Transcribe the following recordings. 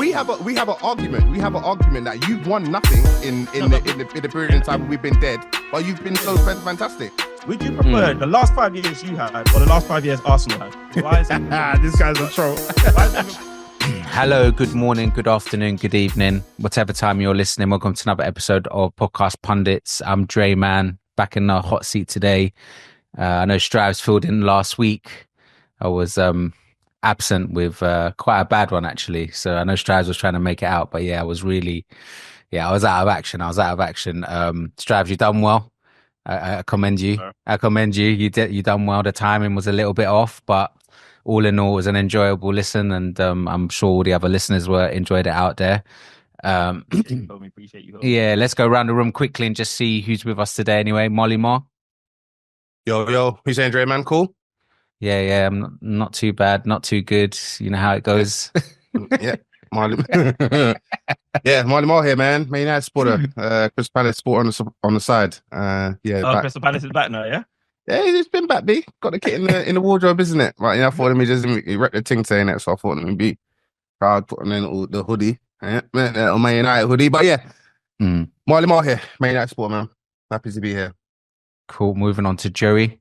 we have an argument. We have an argument that you've won nothing in the period of time we've been dead, but you've been so fantastic. Would you prefer the last 5 years you had or the last 5 years Arsenal had? Why is it? This guy's a troll. Hello, good morning, good afternoon, good evening, whatever time you're listening. Welcome to another episode of Podcast Pundits. I'm Dre Man, back in the hot seat today. I know Strives filled in last week. I was absent with quite a bad one, actually. So I know Strives was trying to make it out, but I was out of action. Strives, you done well. I commend you. I commend you. You done well. The timing was a little bit off, but all in all, it was an enjoyable listen, and I'm sure all the other listeners enjoyed it out there. Appreciate you. Yeah, let's go around the room quickly and just see who's with us today. Anyway, Molly Mar. Yo, who's Andre, man? Cool. Yeah, I'm not too bad, not too good. You know how it goes. Yeah, Molly. Yeah, Molly Moore here, man. Man United supporter. Crystal Palace supporter on the side. Crystal Palace is back now, yeah. Yeah, he's been back, B. Got the kit in the wardrobe, isn't it? Right, I thought let me just wreck the ting saying it, so I thought let me be proud putting in the hoodie, on Man United hoodie. But yeah, Molly Moore here, Man United supporter, man. Happy to be here. Cool. Moving on to Joey.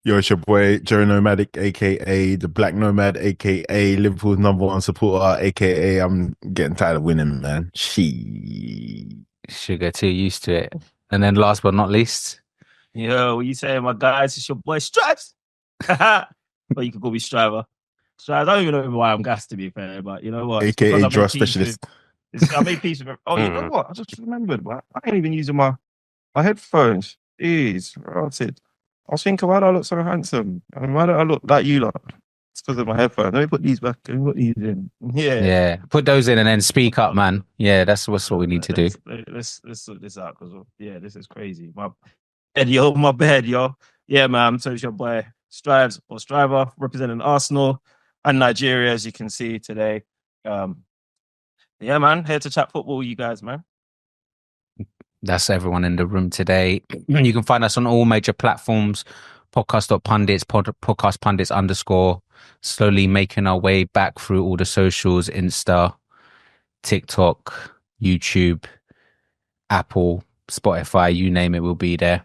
Yo, it's your boy, Joe Nomadic, a.k.a. the Black Nomad, a.k.a. Liverpool's #1 supporter, a.k.a. I'm getting tired of winning, man. Sugar, too used to it. And then last but not least. Yo, what you saying, my guys? It's your boy, Strives. But you can call me Striver. Strives, I don't even know why I'm gassed, to be fair, but you know what? A.k.a. draw specialist. I made peace with it. Oh, you know what? I just remembered, but I ain't even using my headphones. Jeez, I was thinking, why do I look so handsome? And why do I look like you lot? It's because of my headphones. Let me put these back. Let me put these in. Yeah. Put those in and then speak up, man. Yeah, that's what we need to do. Let's sort this out because this is crazy. My bed, yo. Yeah, man. So it's your boy Strives or Striver representing Arsenal and Nigeria, as you can see today. Yeah, man. Here to chat football with you guys, man. That's everyone in the room today. You can find us on all major platforms, podcast.pundits, podcast pundits _ slowly making our way back through all the socials, Insta, TikTok, YouTube, Apple, Spotify, you name it, we'll be there.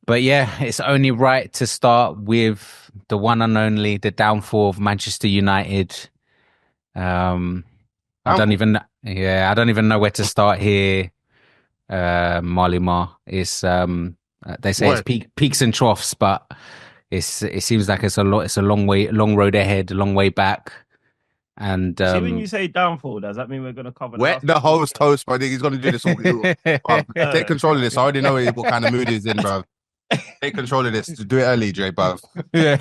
But yeah, it's only right to start with the one and only, the downfall of Manchester United. I don't even know where to start here. Marley Mar is they say it's peaks and troughs, but it seems like it's a long road ahead, a long way back. And see, when you say downfall, does that mean we're going to cover the host, but he's going to do this all. Take control of this. I already know what kind of mood he's in, bro. Take control of this. Do it early, Dre, bro. Yeah.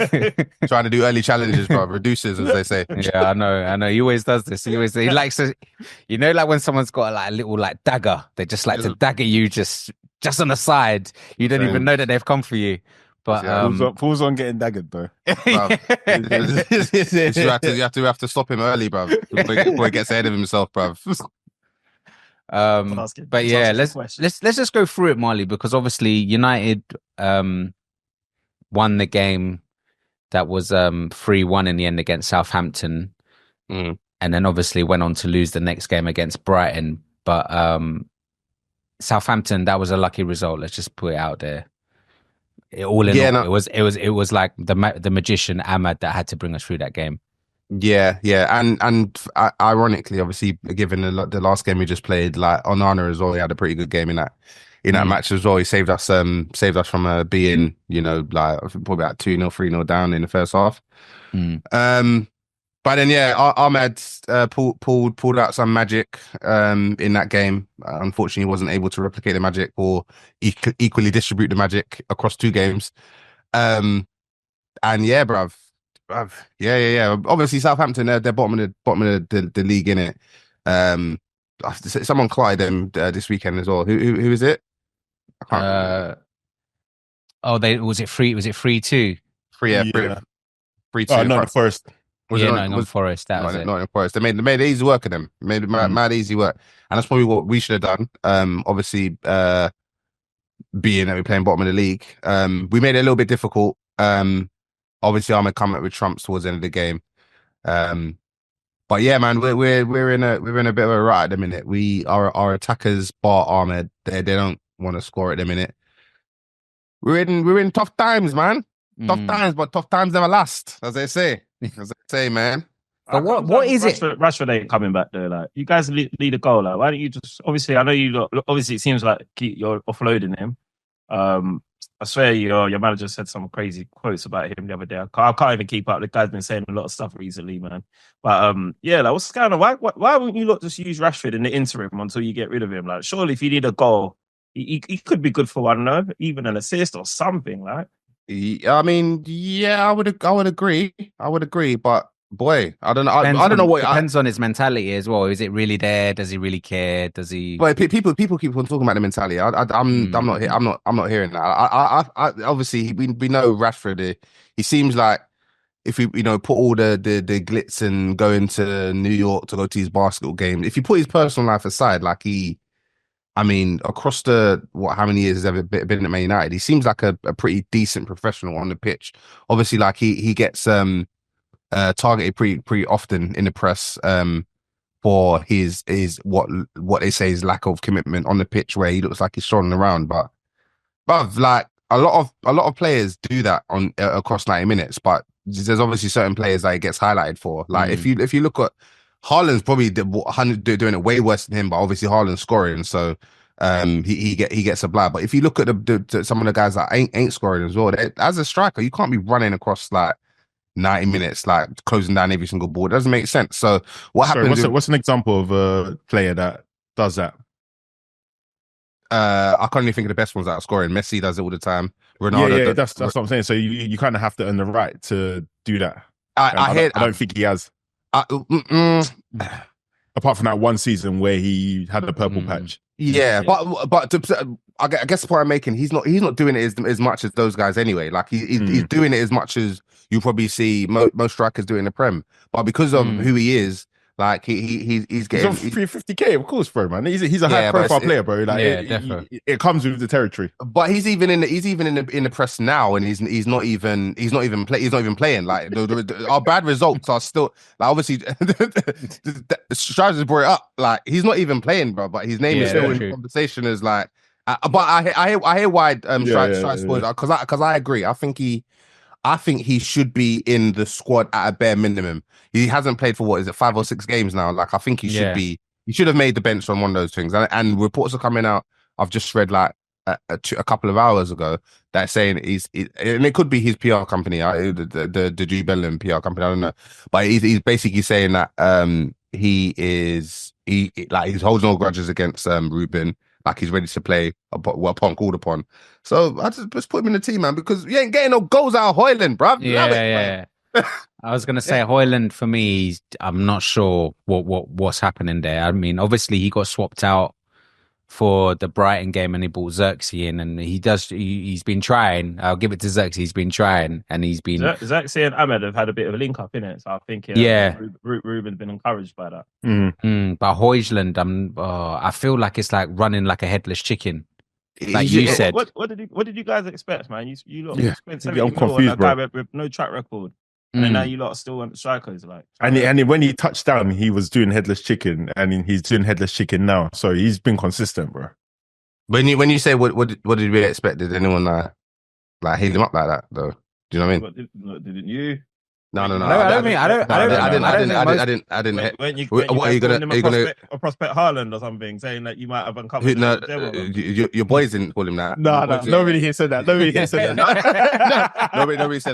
Trying to do early challenges, bro. Reduces, as they say. Yeah, I know. He always does this. He likes to, like when someone's got like a little like dagger, they just like to dagger you just on the side. You don't even know that they've come for you. But pulls on getting daggered, though. You have to stop him early, bro. Before he gets ahead of himself, bro. But yeah, let's just go through it, Marley, because obviously United won the game that was 3-1 in the end against Southampton, and then obviously went on to lose the next game against Brighton. But Southampton, that was a lucky result. Let's just put it out there. It was like the magician Ahmad that had to bring us through that game. Yeah, and ironically, obviously, given the last game we just played, like Onana as well, he had a pretty good game in that match as well. He saved us from being, like probably about 2-0, 3-0 down in the first half. But then Ahmed pulled out some magic in that game. Unfortunately, he wasn't able to replicate the magic or equally distribute the magic across 2 games. And yeah, bruv. Yeah. Obviously, Southampton, they're bottom of the league, innit? Someone clotted them this weekend as well. Who is it? I can't remember. Was it 3-2? 3-2. Nottingham Forest. Nottingham Forest. That was it. Nottingham Forest. They made it easy work of them. Made it mad easy work, and that's probably what we should have done. Obviously, being that we're playing bottom of the league, we made it a little bit difficult. Obviously, I'm gonna come up with trumps towards the end of the game. But But yeah, man, we're in a bit of a rut at the minute. Our attackers, bar Ahmed, they don't want to score at the minute. We're in tough times, man. Tough times, but tough times never last, as they say, man. But what is it? Rashford ain't coming back though. Like, you guys lead a goal. Like, why don't you just? Obviously, I know you. Obviously, it seems like you're offloading him. I swear, your manager said some crazy quotes about him the other day. I can't even keep up. The guy's been saying a lot of stuff recently, man. But yeah, like, what's going on? Why wouldn't you just use Rashford in the interim until you get rid of him? Like, surely if you need a goal, he could be good for, I don't know, even an assist or something, right? I mean, yeah, I would agree. But boy, I don't know. I don't know what depends on his mentality as well. Is it really there? Does he really care? Does he? But people keep on talking about the mentality. I'm not hearing that. I obviously we know Rashford. He seems like if we put all the glitz and go into New York to go to his basketball game. If you put his personal life aside, like across how many years has ever been at Man United, he seems like a pretty decent professional on the pitch. Obviously, like he gets targeted pretty often in the press for his what they say is lack of commitment on the pitch, where he looks like he's strolling around. But like a lot of players do that on across 90 minutes, but there's obviously certain players that it gets highlighted for. Like if you look at Haaland's probably doing it way worse than him, but obviously Haaland's scoring, so he gets a blab. But if you look at some of the guys that ain't scoring as well, as a striker, you can't be running across like 90 minutes, like closing down every single ball. It doesn't make sense. So what happens? What's an example of a player that does that? I can't even think of the best ones that are scoring. Messi does it all the time. Ronaldo. Yeah, that's what I'm saying. So you kind of have to earn the right to do that. I don't think he has. Apart from that one season where he had the purple patch. Yeah, but I guess the point I'm making, he's not doing it as much as those guys anyway. Like he's doing it as much as you probably see most strikers do in the Prem. But because of who he is, like he's getting on 350k, of course, bro, man. He's a high profile player, bro. Like it comes with the territory. But he's even in the press now, and he's not even playing. Like our bad results are still, like, obviously Strives has brought it up. Like he's not even playing, bro. But his name is still in the conversation as like. But I hear why Strives because I agree. I think he should be in the squad at a bare minimum. He hasn't played for 5 or 6 games now. Like I think he should be. He should have made the bench on one of those things. And reports are coming out. I've just read like a couple of hours ago that saying and it could be his PR company, the G Bellingham PR company. I don't know, but he's basically saying that he holds no grudges against Ruben. Like he's ready to play upon called upon. So I just put him in the team, man, because you ain't getting no goals out of Højlund, bruv. Yeah. I was gonna say Højlund for me. I'm not sure what's happening there. I mean, obviously he got swapped out for the Brighton game and he brought Xerxes in, and he's been trying. I'll give it to Xerxes. He's been trying, and he's been Xerxes and Ahmed have had a bit of a link up in it. So I think Ruben's been encouraged by that. But Højlund, I feel like it's like running like a headless chicken. Like you said. What did you guys expect, man? You lot spent 70 I'm confused, on a guy with no track record. And then now you lot are still on the strikers, like. And when he touched down, he was doing headless chicken, and he's doing headless chicken now. So he's been consistent, bro. When you say what did we expect? Did anyone like heal him up like that though? Do you know what I mean? Didn't you? No. I didn't. What are you gonna a prospect Haaland or something, saying that you might have uncovered? No, your boys didn't call him that. No, nobody here said that. Nobody said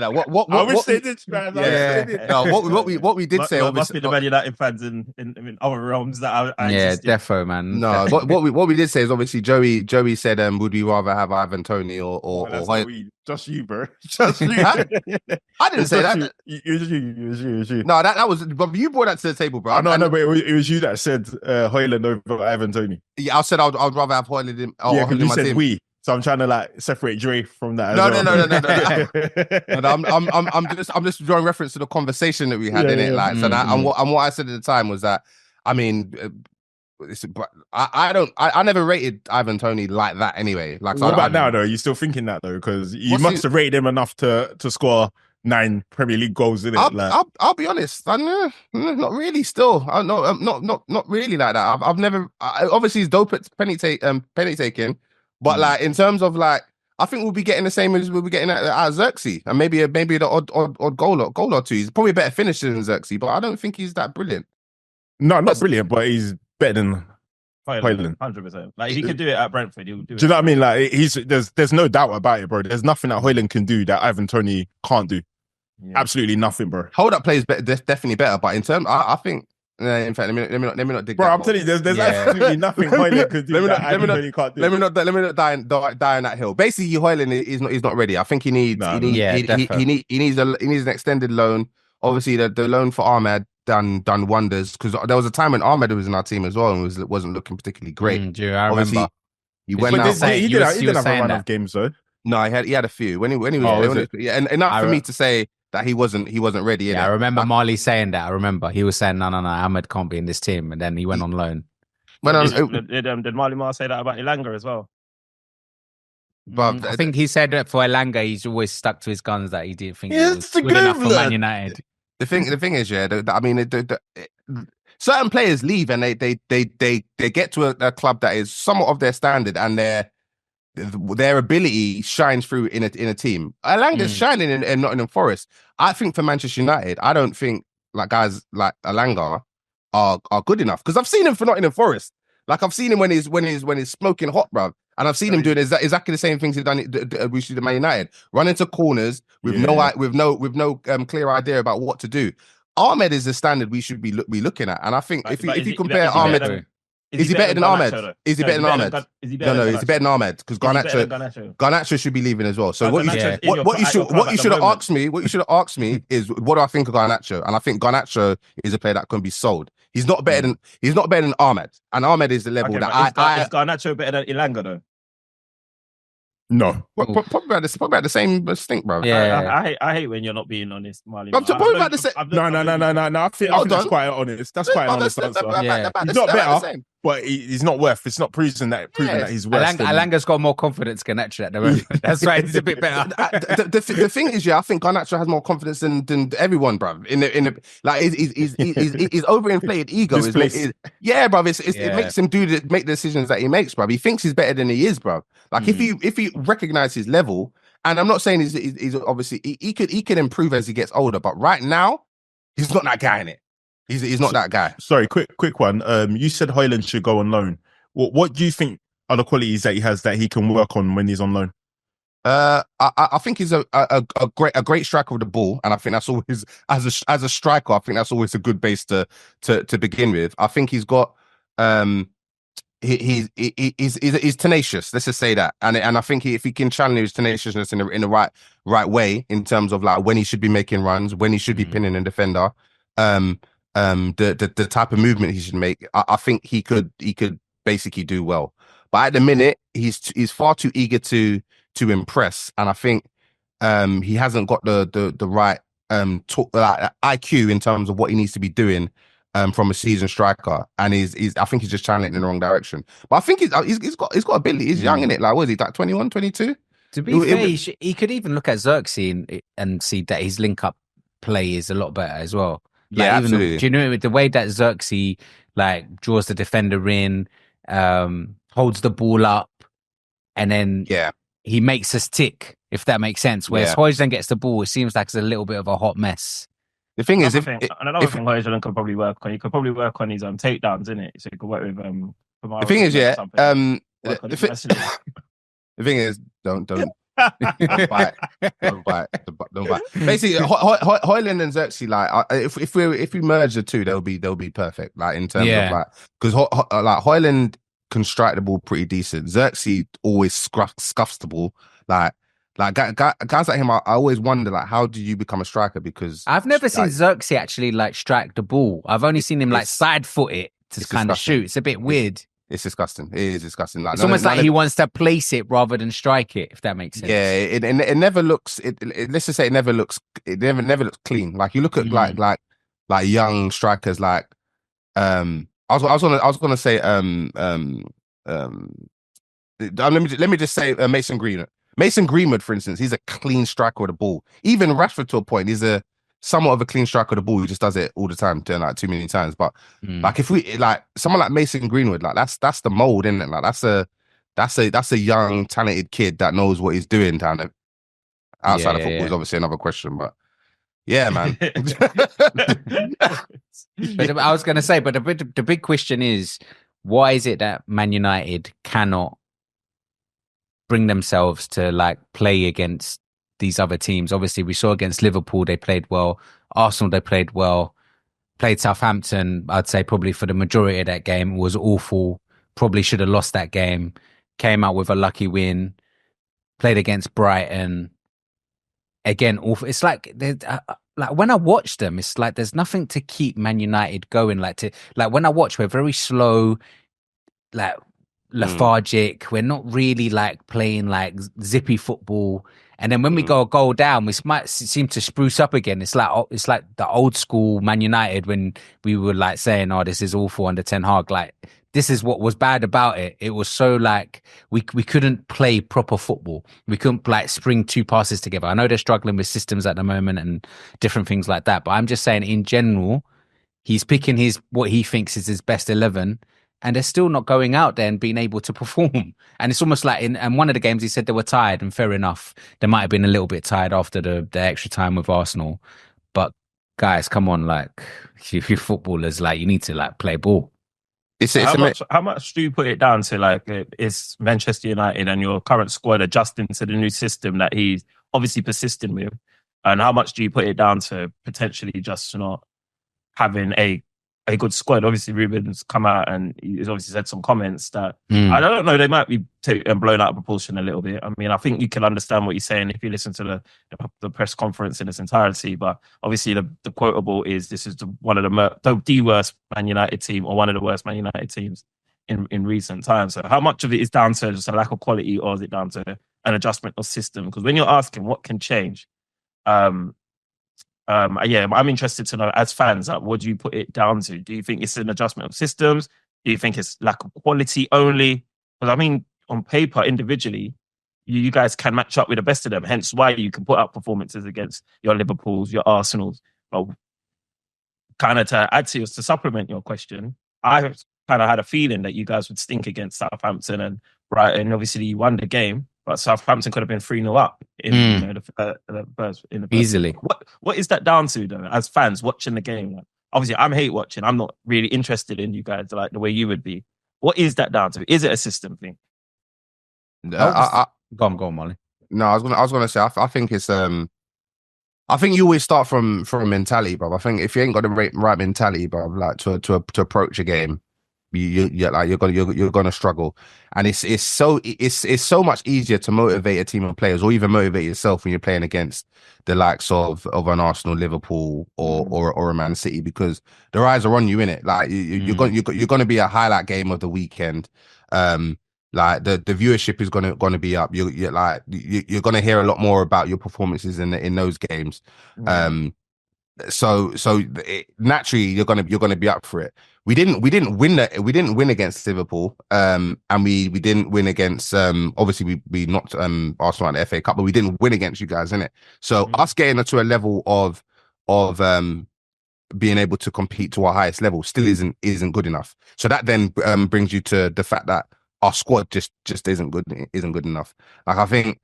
that. What? I wish they did, man. Yeah. No, what we did say. Must be the Man United fans in other realms that I defo, man. No, what we did say is obviously Joey said, would we rather have Ivan Toney or just you, bro. Just you. I didn't say that. It was you. No, that was. But you brought that to the table, bro. No, but it was you that said Højlund over Ivan Toney. Yeah, I said I'd rather have Højlund in. Yeah, because you said team. We. So I'm trying to like separate Dre from that. No. I'm just drawing reference to the conversation that we had in it. Like, so that, and what I said at the time was that, I mean, I never rated Ivan Toney like that anyway. Like, so what about now though? Are you still thinking that though? Because you must have rated him enough to score 9 Premier League goals in it. I'll be honest. Not really. Still, not really like that. I've never. Obviously, he's dope at penny taking, but like in terms of like, I think we'll be getting the same as we'll be getting out of Xerxes, and maybe the odd goal or two. He's probably a better finisher than Xerxes, but I don't think he's that brilliant. No, not brilliant, but he's better than Højlund. 100%. Like if he could do it at Brentford, he would do it. Do you know what I mean? Like there's no doubt about it, bro. There's nothing that Højlund can do that Ivan Toney can't do. Yeah. Absolutely nothing, bro. Hold up plays definitely better, but in terms, I think. In fact, let me not dig. Bro, I'm telling you, there's absolutely nothing Højlund could do that Ivan Toney can't do. Let me not die on that hill. Basically, Højlund is not ready. I think he needs he needs an extended loan. Obviously, the loan for Ahmed done wonders, because there was a time when Ahmed was in our team as well and wasn't looking particularly great. I remember. He went out. He didn't have a run of games though. No, he had a few when he was and enough for me to say that he wasn't ready. Yeah, I remember Marley saying that. I remember he was saying, no, Ahmed can't be in this team, and then he went on loan. Did Marley Mar say that about Elanga as well? But I think he said that for Elanga, he's always stuck to his guns, that he didn't think he was good enough for Man United. The thing is, certain players leave and they get to a club that is somewhat of their standard, and their ability shines through in a team. Elanga's shining in Nottingham Forest. I think for Manchester United, I don't think like guys like Elanga are good enough, because I've seen him for Nottingham Forest. Like I've seen him when he's smoking hot, bruv. And I've seen him doing exactly the same things he's done at Man United, run into corners with no clear idea about what to do. Ahmed is the standard we should be looking at, and I think if you compare Ahmed, is he better than Ahmed? Is he better than Ahmed? No, is he better than Ahmed? Because Garnacho should be leaving as well. So what you should have asked me is, what do I think of Garnacho? And I think Garnacho is a player that can be sold. He's not better than Ahmed, and Ahmed is the level is Garnacho better than Elanga though? No, probably about the same stink, bro. Yeah, I hate when you're not being honest, Marley. I'm probably about the same. No. I think that's quite honest. That's quite an honest answer. He's not better, but he's not worth. It's not proven that he's worth. Elanga's got more confidence than Garnacho at the moment. That's right. He's a bit better. The thing is, I think Garnacho has more confidence than everyone, bro. In the like, his overinflated ego is bro. It makes him make the decisions that he makes, bro. He thinks he's better than he is, bro. Like if he recognize his level, and I'm not saying he's obviously he could improve as he gets older, but right now he's not that guy in it. He's not that guy. Sorry, quick one. You said Højlund should go on loan. What do you think are the qualities that he has that he can work on when he's on loan? I think he's a great striker of the ball, and I think that's always as a striker. I think that's always a good base to begin with. I think he's got he's tenacious. Let's just say that, and I think if he can channel his tenaciousness in the right way, in terms of like when he should be making runs, when he should be pinning a defender, the type of movement he should make, I think he could basically do well. But at the minute, he's far too eager to impress, and I think he hasn't got the right IQ in terms of what he needs to be doing from a seasoned striker, and I think he's just channeling it in the wrong direction. But I think he's got ability. He's young in it. Like, what is he, like 21, 22? To be fair, he could even look at Xerxes and see that his link up play is a lot better as well. Like, yeah, absolutely. Do you know the way that Xerxes like draws the defender in, holds the ball up, and then he makes us tick, if that makes sense. Whereas Højlund gets the ball, it seems like it's a little bit of a hot mess. The thing is, another thing Højlund could probably work on. He could probably work on his takedowns, innit? So he could work with the thing is, the thing is, don't bite. Don't bite. Basically, Højlund and Xerxes, like, if we merge the two, they'll be perfect. Like, in terms of like, because like Højlund can strike the ball pretty decent. Xerxes always scuffs the ball. Like guys like him, I always wonder, like, how do you become a striker? Because I've never seen Xerxes actually like strike the ball. I've only seen him like side foot it to kind of shoot. It's a bit weird. It's disgusting. It is disgusting. Like, it's almost like he wants to place it rather than strike it, if that makes sense. Yeah, it never looks. Let's just say it never looks. It never looks clean. Like, you look at like young strikers. Like I was gonna say let me just say Mason Greenwood. Mason Greenwood, for instance, he's a clean striker of the ball. Even Rashford, to a point, he's a somewhat of a clean striker of the ball. He just does it all the time, doing like too many times. But like, if we like someone like Mason Greenwood, like that's the mold, isn't it? Like that's a young, talented kid that knows what he's doing down there. Outside of football is obviously another question, but yeah, man. But I was going to say, but the big question is, why is it that Man United cannot bring themselves to like play against these other teams? Obviously, we saw against Liverpool, they played well. Arsenal, they played well. Played Southampton, I'd say probably for the majority of that game, was awful. Probably should have lost that game. Came out with a lucky win. Played against Brighton. Again, awful. It's like when I watch them, it's like there's nothing to keep Man United going. Like when I watch, we're very slow, like lethargic. We're not really like playing like zippy football. And then when we go a goal down, we might seem to spruce up again. It's like the old school Man United when we were like saying, "Oh, this is awful under Ten Hag." Like this is what was bad about it. It was so like we couldn't play proper football. We couldn't like spring two passes together. I know they're struggling with systems at the moment and different things like that. But I'm just saying, in general, he's picking what he thinks is his best 11. And they're still not going out there and being able to perform. And it's almost like in one of the games, he said they were tired, and fair enough. They might have been a little bit tired after the extra time with Arsenal. But guys, come on, like, you footballers, like, you need to like play ball. How much do you put it down to, like, it's Manchester United and your current squad adjusting to the new system that he's obviously persisting with? And how much do you put it down to potentially just not having a good squad? Obviously, Ruben's come out and he's obviously said some comments that I don't know, they might be blown out of proportion a little bit. I mean, I think you can understand what he's saying if you listen to the press conference in its entirety. But obviously, the quotable is this is one of the worst Man United team, or one of the worst Man United teams in recent times. So, how much of it is down to just a lack of quality, or is it down to an adjustment of system? Because when you're asking what can change, I'm interested to know, as fans, like, what do you put it down to? Do you think it's an adjustment of systems? Do you think it's lack of quality only? Because I mean, on paper, individually, you guys can match up with the best of them. Hence why you can put up performances against your Liverpools, your Arsenals. But kind of to add to supplement your question, I kind of had a feeling that you guys would stink against Southampton and Brighton. Obviously, you won the game, but Southampton could have been 3-0 up in the first. Easily. What is that down to, though, as fans watching the game? Like, obviously, I'm hate watching. I'm not really interested in you guys like the way you would be. What is that down to? Is it a system thing? Go on, Molly. No, I was gonna say I think it's I think you always start from a mentality, bro. I think if you ain't got the right mentality, bro, like to approach a game, you're gonna struggle. And it's so much easier to motivate a team of players, or even motivate yourself, when you're playing against the likes of an Arsenal, Liverpool, or a Man City, because their eyes are on you, innit? Like you're going to be a highlight game of the weekend. Like the viewership is gonna be up. You're gonna hear a lot more about your performances in those games. So naturally you're gonna be up for it. We didn't win against Liverpool, and we didn't win against obviously we knocked Arsenal out of the FA Cup, but we didn't win against you guys, innit? So us getting to a level of being able to compete to our highest level still isn't good enough. So that then brings you to the fact that our squad just isn't good enough. Like, I think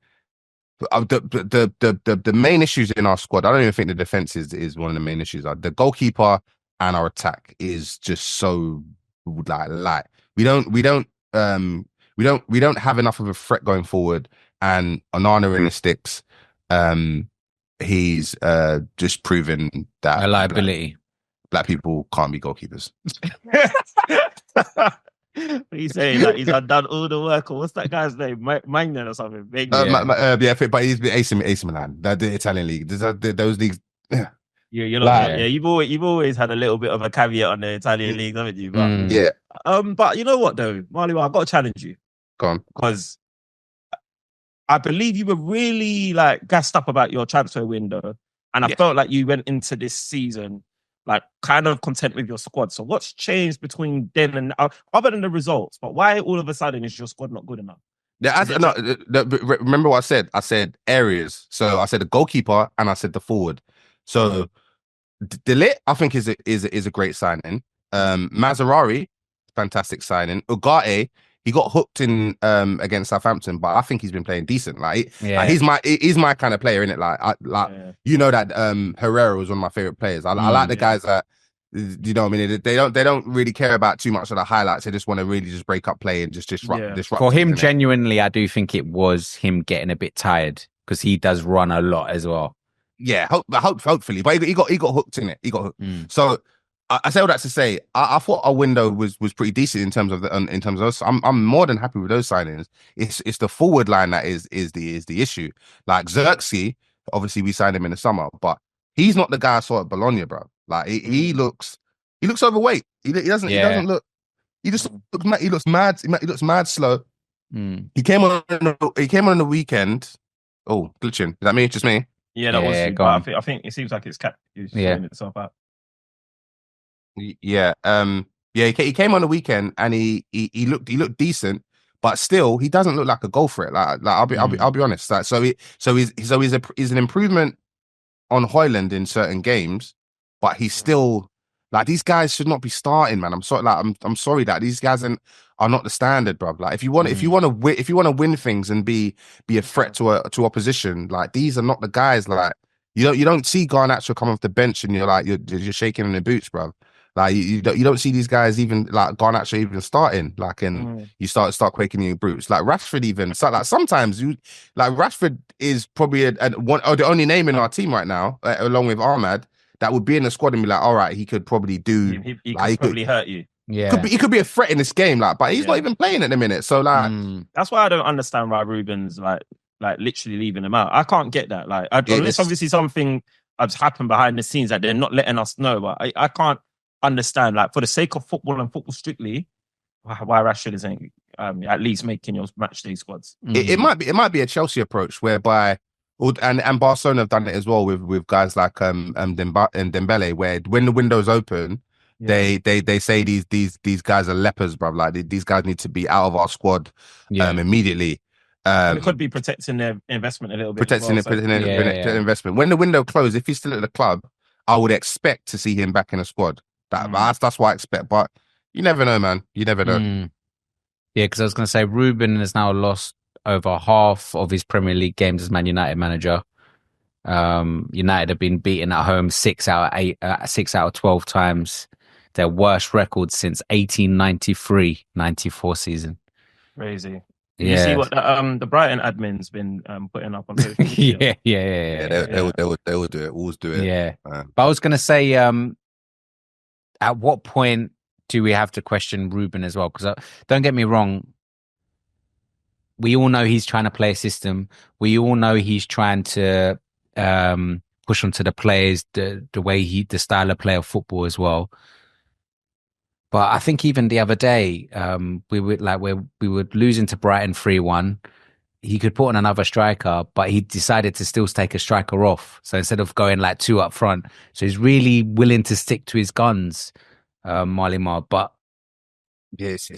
the main issues in our squad, I don't even think the defense is one of the main issues. Like, the goalkeeper and our attack is just so light. We don't have enough of a threat going forward. And Onana in the sticks, he's just proven that a liability. Black people can't be goalkeepers. He's saying that he's done all the work, or what's that guy's name? Magnan or something? But he's been AC Milan, the Italian league. Those leagues. You're not, you've always had a little bit of a caveat on the Italian league, haven't you? But, but you know what, though, Marley, I've got to challenge you. Go on, because I believe you were really like gassed up about your transfer window, and I felt like you went into this season like kind of content with your squad. So what's changed between then and other than the results? But why all of a sudden is your squad not good enough? Yeah, remember what I said? I said areas. So I said the goalkeeper and I said the forward. So De Ligt, I think is a great signing. Mazarari, fantastic signing. Ugarte, he got hooked in against Southampton, but I think he's been playing decent. Like he's my kind of player, innit? You know that Herrera was one of my favorite players. I like the guys that, you know what I mean, they don't really care about too much of the highlights. They just want to really just break up play and just disrupt. For him, genuinely, I do think it was him getting a bit tired because he does run a lot as well. Yeah, hopefully, but he got hooked in it. He got hooked. So I say all that to say, I thought our window was pretty decent in terms of us. I'm more than happy with those signings. It's the forward line that is the issue. Like Xerxes, obviously we signed him in the summer, but he's not the guy I saw at Bologna, bro. Like he looks overweight. He doesn't look. He just looks mad. He looks mad. He looks mad slow. He came on the weekend. Oh, glitching. Is that me? Just me? Yeah, that was. But I think it seems like it's sorting itself out. Yeah. He came on the weekend and he looked decent, but still he doesn't look like a goal threat. Like I'll be honest. Like, he's an improvement on Højlund in certain games, but he's still like, these guys should not be starting, man. I'm sorry, like I'm sorry that these guys are not the standard, bro. Like if you want to win things and be a threat to opposition, like these are not the guys. Like you don't see Garnacho come off the bench and you're shaking in the boots, bro. Like you don't see these guys even like Garnacho even starting, like, and you start quaking in your boots. Like Rashford even, so like sometimes Rashford is probably the only name in our team right now, along with Ahmad, that would be in the squad and be like, all right, he could probably do. He could probably hurt you. Yeah, he could be a threat in this game, like, but he's not even playing at the minute. So like, that's why I don't understand why Ruben's like literally leaving him out. I can't get that. Like, unless obviously something has happened behind the scenes that they're not letting us know. But I can't understand, like, for the sake of football and football strictly, why Rashford isn't at least making your match day squads. It might be a Chelsea approach whereby, and Barcelona have done it as well with guys like Dembele, where when the window's open, they say these guys are lepers, bro. Like these guys need to be out of our squad immediately. It could be protecting their investment a little bit. Protecting their investment. When the window closed, if he's still at the club, I would expect to see him back in a squad. That's what I expect. But you never know, man. You never know. Yeah, because I was going to say Ruben has now lost over half of his Premier League games as Man United manager. United have been beaten at home 6 out of 12 times. Their worst record since 1893-94 season. Crazy. You see what the Brighton admin's been putting up on social media? Yeah. They will do it. Always do it. Yeah. But I was going to say, at what point do we have to question Ruben as well? Because don't get me wrong, we all know he's trying to play a system. We all know he's trying to push onto the players the the style of play of football as well. But I think even the other day, we were losing to Brighton 3-1. He could put on another striker, but he decided to still take a striker off. So instead of going like two up front, so he's really willing to stick to his guns, Malimar. But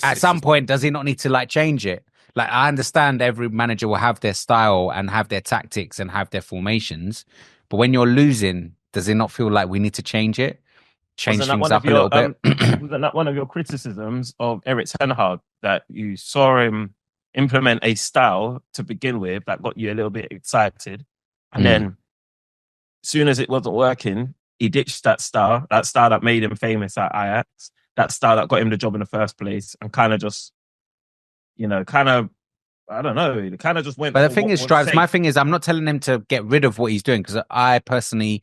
at some point, does he not need to like change it? Like, I understand every manager will have their style and have their tactics and have their formations, but when you're losing, does it not feel like we need to change it? Change things up a little bit. Wasn't that one of your criticisms of Erik Ten Hag, that you saw him implement a style to begin with that got you a little bit excited, and then as soon as it wasn't working, he ditched that style that made him famous at Ajax, that style that got him the job in the first place, and kind of just, I don't know, it kind of just went. But the thing is, Stripes, my thing is, I'm not telling him to get rid of what he's doing, because I personally,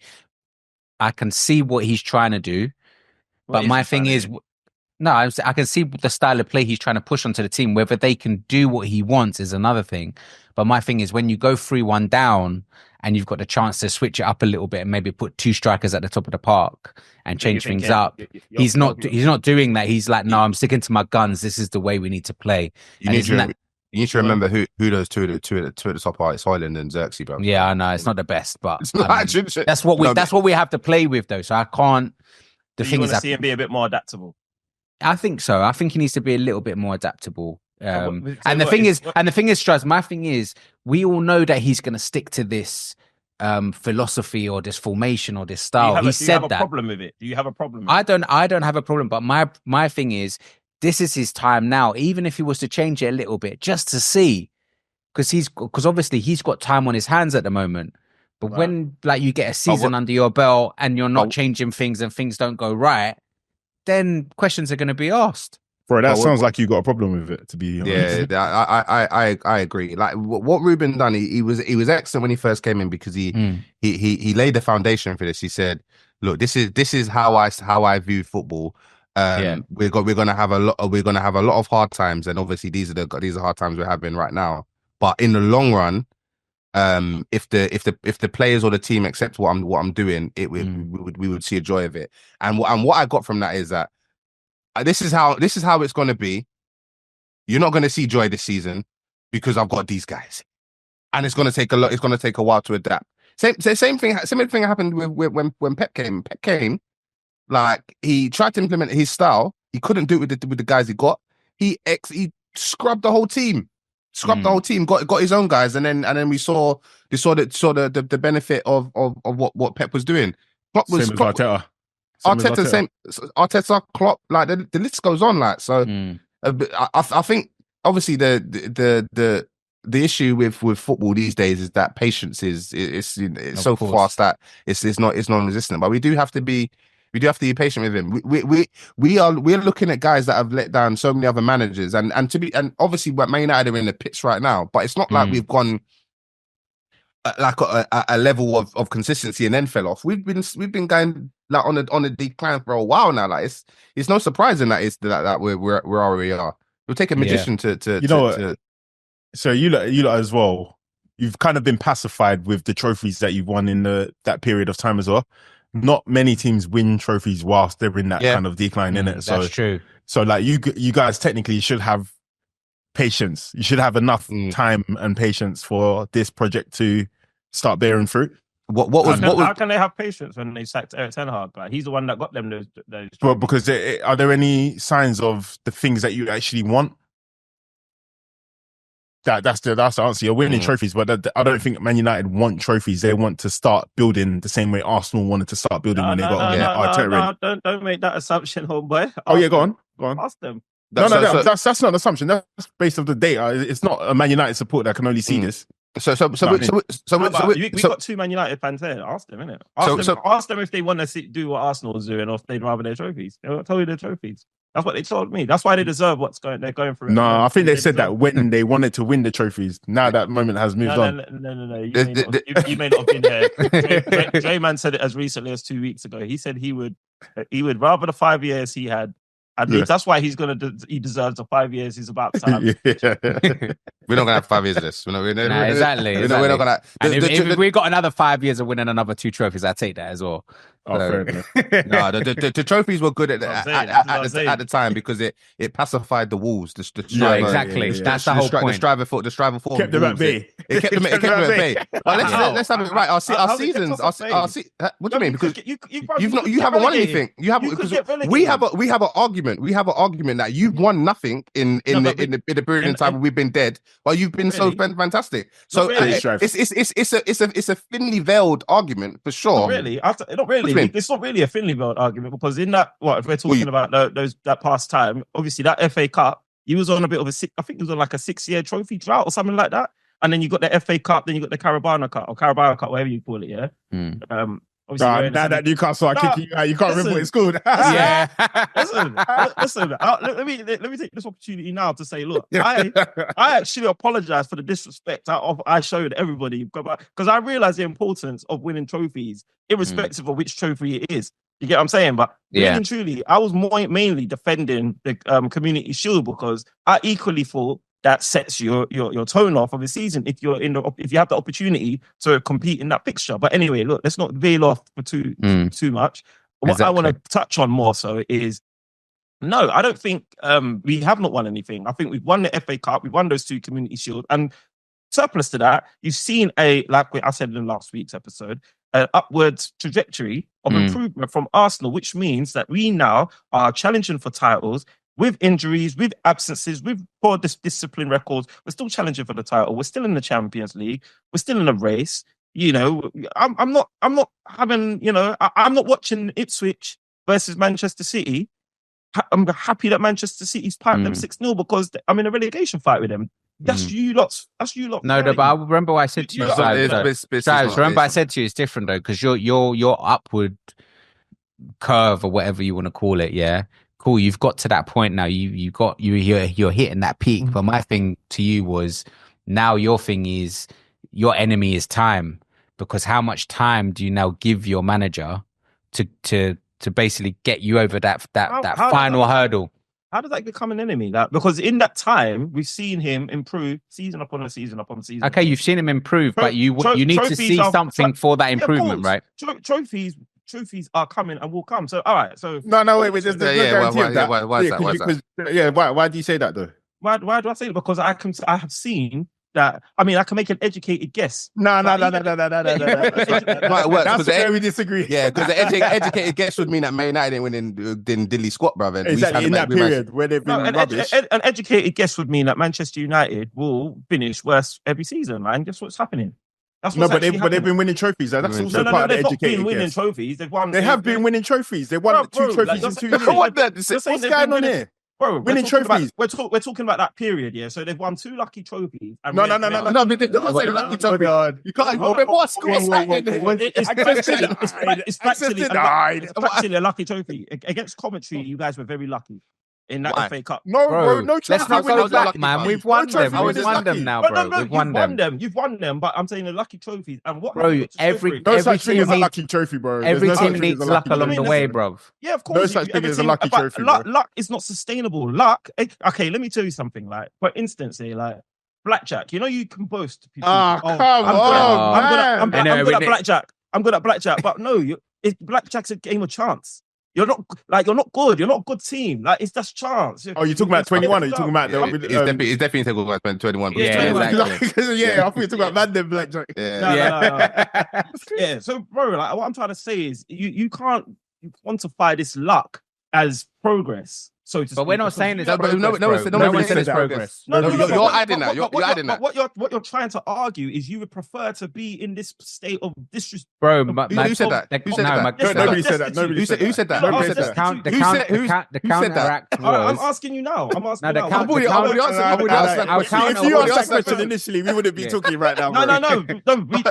I can see what he's trying to do. But my thing is, no, I can see the style of play he's trying to push onto the team. Whether they can do what he wants is another thing. But my thing is, when you go 3-1 down and you've got the chance to switch it up a little bit and maybe put two strikers at the top of the park and change things up, he's not doing that. He's like, no, I'm sticking to my guns. This is the way we need to play. You need to remember who those two at the top are. It's Højlund and Xerxes, bro. Yeah, I know it's not the best, but that's what we have to play with, though. So I can't. The thing is, see him be a bit more adaptable. I think so. I think he needs to be a little bit more adaptable. And the thing is, Struz, my thing is, we all know that he's going to stick to this philosophy or this formation or this style. Do you have a problem with it? Do you have a problem with it? I don't have a problem, but my thing is, this is his time now, even if he was to change it a little bit, just to see, because obviously he's got time on his hands at the moment. But when like you get a season under your belt and you're not changing things and things don't go right, then questions are going to be asked. Bro, that sounds like you got a problem with it, to be honest. Yeah, I agree. Like what Ruben done, he was excellent when he first came in, because he laid the foundation for this. He said, "Look, this is how I view football. We're gonna have a lot of hard times, and obviously these are hard times we're having right now. But in the long run, if the players or the team accept what I'm doing, we would see a joy of it. And what I got from that is that this is how it's going to be. You're not going to see joy this season because I've got these guys, and it's going to take a lot. It's going to take a while to adapt. Same thing happened with when Pep came. Pep came, like he tried to implement his style. He couldn't do it with the guys he got. He scrubbed the whole team. Got his own guys, and then we saw the benefit of what Pep was doing. Arteta, Klopp, like the list goes on, like so. I think obviously the issue with football these days is that patience is so fast that it's non-resistant. But we do have to be patient with him. We're looking at guys that have let down so many other managers, and obviously Man United are in the pits right now, but it's not like we've gone like a level of consistency and then fell off. We've been going like on a decline for a while now. Like it's no surprise in that we're where we are. It'll take a magician to So you lot as well. You've kind of been pacified with the trophies that you've won in that period of time as well. Not many teams win trophies whilst they're in that kind of decline in it. So that's true. So like you guys technically should have patience. You should have enough time and patience for this project to start bearing fruit. How can they have patience when they sacked Erik Ten Hag? Like, he's the one that got them those well, because are there any signs of the things that you actually want? That's the answer. You're winning trophies, but I don't think Man United want trophies. They want to start building the same way Arsenal wanted to start building when they got Arteta. Don't make that assumption, homeboy. Go on. Ask them. That's not an assumption. That's based off the data. It's not a Man United supporter that can only see this. We got two Man United fans here. Ask them, innit? Ask them if they want to do what Arsenal's doing, or if they'd rather their trophies. They'll tell you their trophies. That's what they told me. That's why they deserve they're going through. No, I think they said that when they wanted to win the trophies. Now that moment has moved on. No. You may not have been there. J-Man said it as recently as 2 weeks ago. He said he would rather the 5 years he had. At least that's why he deserves the 5 years he's about to have. We're not gonna have 5 years of this. Exactly. We're not gonna. And if we got another 5 years of winning another 2 trophies, I'd take that as well. Fair enough. No, the trophies were good at the time because it pacified the Wolves. Exactly. That's the whole point. The striver form kept them at bay. It kept them at bay. Let's have it right. Our seasons. What do you mean? Because you haven't won anything. You haven't, because we have an argument. We have an argument that you've won nothing in the period of time when we've been dead, but you've been so fantastic. So it's a thinly veiled argument for sure. Not really. It's not really a thinly veiled argument, because in that, if we're talking about that past time, obviously that FA Cup, he was on a bit of I think he was on like a 6-year trophy drought or something like that. And then you got the FA Cup, then you got the Carabao Cup, whatever you call it, yeah? Now that Newcastle are kicking you out, you can't remember what it's called. Listen. Let me take this opportunity now to say, look, I actually apologize for the disrespect I showed everybody, because I realize the importance of winning trophies, irrespective of which trophy it is. You get what I'm saying? But really and truly, I was mainly defending the Community Shield, because I equally thought that sets your tone off of the season if you have the opportunity to compete in that fixture. But anyway, look, let's not veil off for too much. What I want to touch on more so is, no, I don't think we have not won anything. I think we've won the FA Cup, we've won those 2 Community Shield, and surplus to that, you've seen like I said in last week's episode, an upwards trajectory of improvement from Arsenal, which means that we now are challenging for titles with injuries, with absences, with poor discipline records, we're still challenging for the title. We're still in the Champions League. We're still in a race. You know, I'm not having, you know, I'm not watching Ipswich versus Manchester City. I'm happy that Manchester City's piped them 6-0 because I'm in a relegation fight with them. That's you lot. No, but I remember what I said to you. Remember I said to you, it's different though, because your upward curve or whatever you want to call it, yeah. Cool, you've got to that point now. You're hitting that peak. But my thing to you was, now your thing is your enemy is time, because how much time do you now give your manager to basically get you over that final hurdle? How does that become an enemy? Like, because in that time, we've seen him improve season upon season upon season. Okay, you've seen him improve, but you need to see something for that improvement, right? Trophies are coming and will come. So, all right. So no, wait. There's no guarantee of that. Why is that? Why do you say that though? Why do I say that? Because I have seen that. I mean, I can make an educated guess. No. That's where we disagree. Yeah, because the educated guess would mean that Man United winning diddly squat, brother. Exactly, in that period where they've been rubbish. An educated guess would mean that Manchester United will finish worse every season, man. Guess what's happening? But they've been winning trophies. That's also part of the educated been winning guess. Trophies. They have been winning trophies. They won 2 trophies in 2 years. What's going on here? Bro, winning trophies. We're talking about that period, yeah. So they've won 2 lucky trophies. No. You can't. It's actually a lucky trophy. Against Coventry, you guys were very lucky in that FA Cup. No, bro, no trophy. Let's not go back, man. We've won them. We've won them now, bro. We've won them. You've won them, but I'm saying the lucky trophies. And what? Bro, every such thing as a lucky trophy, bro. Every team needs luck along the way, bro. Yeah, of course. No such thing as a lucky trophy. Luck is not sustainable. Luck. Okay, let me tell you something. Like, for instance, like blackjack. You know, you can boast. Come on, I'm good at blackjack. I'm good at blackjack, but no, blackjack's a game of chance. You're not good. You're not a good team. Like, it's just chance. Oh, you're talking about 21? Or you're talking about it's definitely talking about 21. Yeah, exactly. Yeah, I thought you're talking about Mandem blackjack. No. Yeah. So, bro, like, what I'm trying to say is, you can't quantify this luck as progress. So, but we're not saying it's progress. Nobody said it's progress. You're adding that. You're adding that. What you're trying to argue is you would prefer to be in this state of disrespect. Bro, who said that? Nobody said that. Who said that? The counteract was. I'm asking you now. If you asked that question initially, we wouldn't be talking right now. No.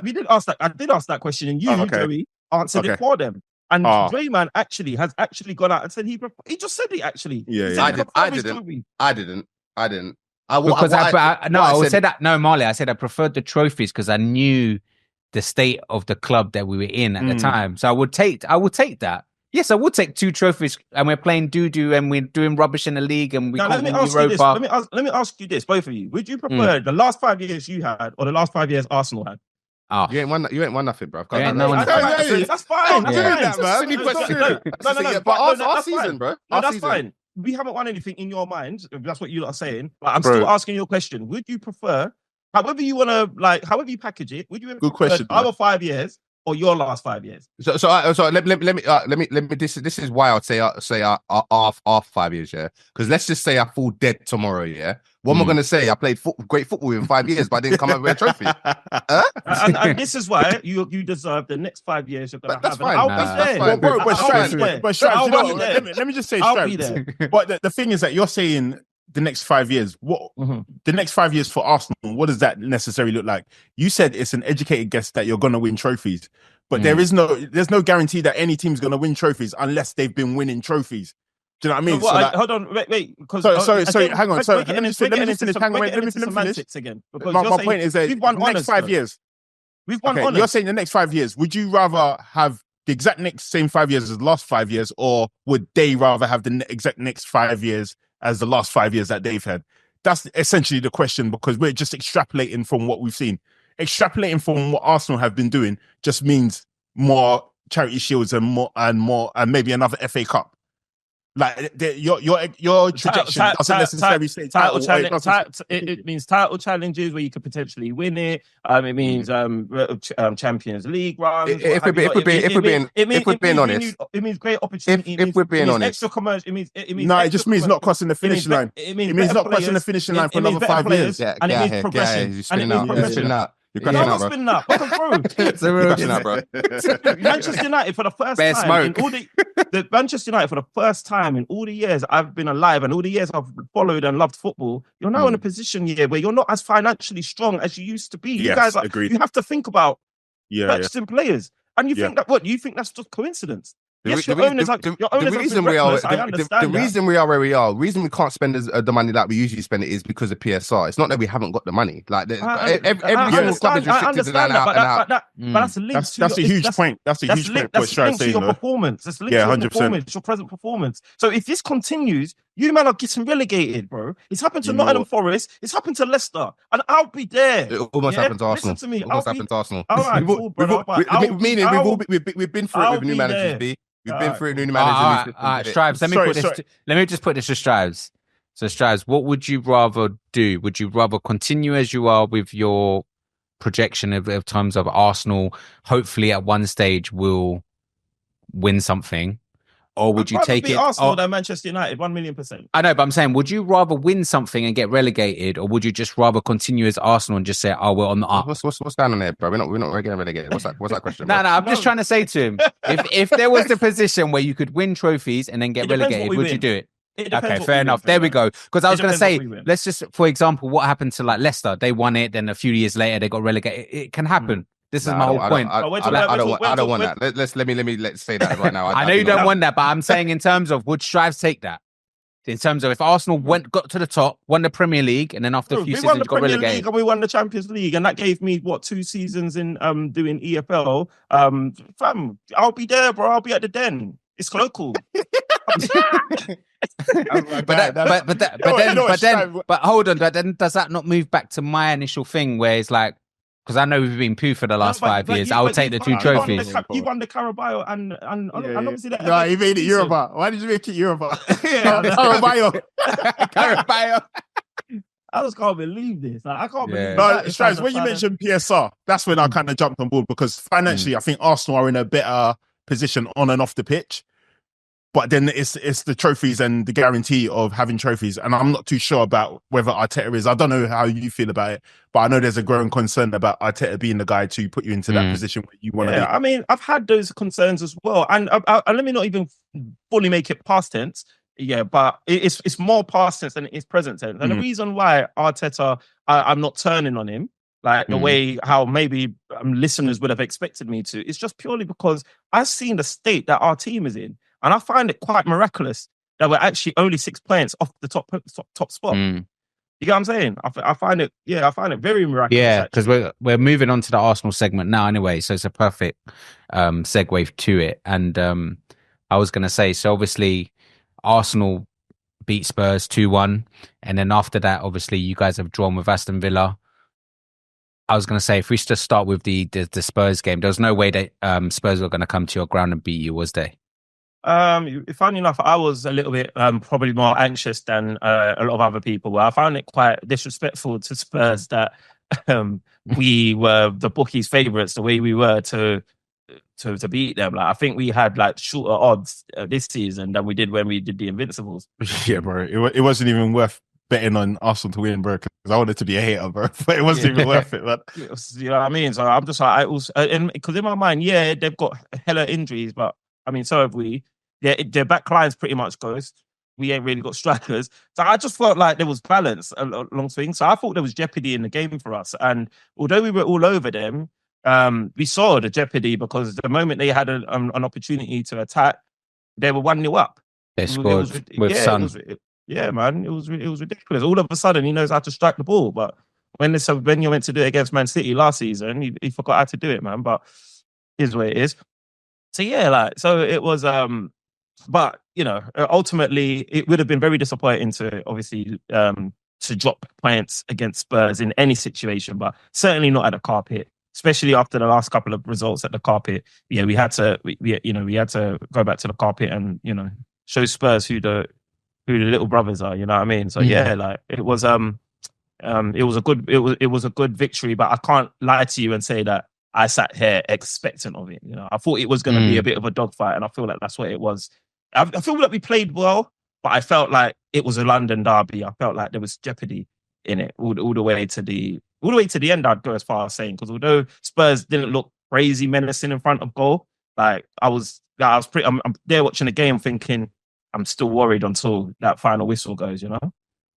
We did ask that. I did ask that question, and you, Joey, answered it for them. And Drayman has gone out and said he just said it actually. Yeah. I didn't. Marley, I said I preferred the trophies because I knew the state of the club that we were in at the time. So I would take that. Yes, I would take 2 trophies, and we're playing doo-doo and we're doing rubbish in the league and we let me ask you this, both of you. Would you prefer the last 5 years you had or the last 5 years Arsenal had? Oh. You ain't won nothing, bro. That's fine. That's a silly question. No. But our season, bro. No, that's fine. We haven't won anything in your mind. That's what you lot are saying. But I'm still asking you a question. Would you prefer, however you want to, however you package it, would you prefer our 5 years or your last 5 years? So let me. This is why I'd say our 5 years, yeah. Because let's just say I fall dead tomorrow, yeah. What am I going to say? I played great football in 5 years, but I didn't come out with a trophy. And this is why you deserve the next 5 years you're going to have. That's fine. Let me just say, but the thing is that you're saying the next 5 years. What the next 5 years for Arsenal? What does that necessarily look like? You said it's an educated guess that you're going to win trophies, but there's no guarantee that any team's going to win trophies unless they've been winning trophies. Do you know what I mean? Hold on, wait. Sorry, hang on. So let me just finish. Let me finish again. My point is that the next 5 years. We've won honors. You're saying the next 5 years. Would you rather have the exact next same 5 years as the last 5 years, or would they rather have the exact next 5 years as the last 5 years that they've had? That's essentially the question, because we're just extrapolating from what we've seen. Extrapolating from what Arsenal have been doing just means more charity shields and maybe another FA Cup. Like your trajectory doesn't necessarily say title. It means title challenges where you could potentially win it. It means Champions League runs. If we're being honest, it means great opportunity. If we're being honest, extra commercial. It means no, it just means not crossing the finishing line. It means not crossing the finishing line for another 5 years. And it means progression. And it means progression. You're crashing out, bro. Spinning up. What's the bro? Manchester United for the first time in all the Manchester United for the first time in all the years I've been alive and all the years I've followed and loved football, you're now in a position here where you're not as financially strong as you used to be. Yes, you guys agreed. You have to think about purchasing players. And you think that's just coincidence. Yes, the reason we are where we are, the reason we can't spend the money that we usually spend it is because of PSR. It's not that we haven't got the money. Like every single club is restricted and out. But that's linked to that's a huge point. That's a huge point. That's linked to your performance. That's linked to your performance, your present performance. So if this continues, you man are getting relegated, bro. It's happened to Nottingham Forest. It's happened to Leicester, and I'll be there. It almost happened to Arsenal. Listen to me. Almost happened to Arsenal. All right, cool, brother. We've been through it with new managers, B. We've been through new managers. Strives, let me just put this to Strives. So Strives, what would you rather do? Would you rather continue as you are with your projection of terms of Arsenal, hopefully at one stage will win something? Or would you take it? Arsenal than Manchester United, 1,000,000%. I know, but I'm saying, would you rather win something and get relegated, or would you just rather continue as Arsenal and just say, "Oh, we're on the up"? What's going on there, bro? We're not getting relegated. What's that question? No, I'm just trying to say to him, if there was the position where you could win trophies and then get relegated, would you do it? Okay, fair enough. There we go. Because I was going to say, let's just, for example, what happened to like Leicester? They won it, then a few years later they got relegated. It can happen. This is my whole point. I don't want that. Let's say that right now. I know you don't want that, but I'm saying in terms of would Strives take that? In terms of if Arsenal got to the top, won the Premier League, and then after a few seasons got relegated. We won the Champions League, and that gave me 2 seasons in doing EFL. Fam, I'll be there, bro. I'll be at the Den. It's local. But hold on. But then does that not move back to my initial thing where it's like, because I know we've been poo for the last 5 years. I would take the 2 trophies. You won the Carabao and obviously that. No, you made it Europa. Why did you make it Europa? Carabao. I just can't believe this. Like, I can't believe. No, Strives, when you mentioned PSR, that's when I kind of jumped on board because financially, I think Arsenal are in a better position on and off the pitch. But then it's the trophies and the guarantee of having trophies. And I'm not too sure about whether Arteta is. I don't know how you feel about it, but I know there's a growing concern about Arteta being the guy to put you into that position where you want to be. I mean, I've had those concerns as well. And let me not even fully make it past tense. Yeah, but it's more past tense than it is present tense. And the reason why Arteta, I'm not turning on him, like the way how maybe listeners would have expected me to, it's just purely because I've seen the state that our team is in. And I find it quite miraculous that we're actually only 6 points off the top spot. You get what I'm saying? I find it very miraculous. Yeah, because we're moving on to the Arsenal segment now anyway, so it's a perfect segue to it. And I was going to say, so obviously Arsenal beat Spurs 2-1, and then after that, obviously you guys have drawn with Aston Villa. I was going to say, if we just start with the Spurs game, there was no way that Spurs were going to come to your ground and beat you, was there? Funny enough, I was a little bit probably more anxious than a lot of other people were. I found it quite disrespectful to Spurs that we were the bookies' favourites the way we were to beat them. Like I think we had like shorter odds this season than we did when we did the Invincibles. Yeah, bro. It wasn't even worth betting on Arsenal to win, bro, because I wanted to be a hater, bro. But it wasn't even worth it, man. You know what I mean? So I'm just like, because in my mind, yeah, they've got hella injuries, but I mean, so have we. Yeah, their back line's pretty much ghost. We ain't really got strikers. So I just felt like there was balance along things. So I thought there was jeopardy in the game for us. And although we were all over them, we saw the jeopardy because the moment they had an opportunity to attack, they were 1-0 up. They scored with Son. Yeah, man, it was ridiculous. All of a sudden, he knows how to strike the ball. But when you're meant to do it against Man City last season, he forgot how to do it, man. But it is what it is. So yeah, so it was. But you know, ultimately, it would have been very disappointing to obviously to drop points against Spurs in any situation, but certainly not at the carpet. Especially after the last couple of results at the carpet. Yeah, we had to go back to the carpet and shows Spurs who the little brothers are. You know what I mean? So yeah, like it was a good victory, but I can't lie to you and say that I sat here expectant of it. You know, I thought it was going to be a bit of a dogfight, and I feel like that's what it was. I feel like we played well, but I felt like it was a London derby. I felt like there was jeopardy in it all the way to the end. I'd go as far as saying, because although Spurs didn't look crazy menacing in front of goal, like I'm there watching the game thinking I'm still worried until that final whistle goes. You know,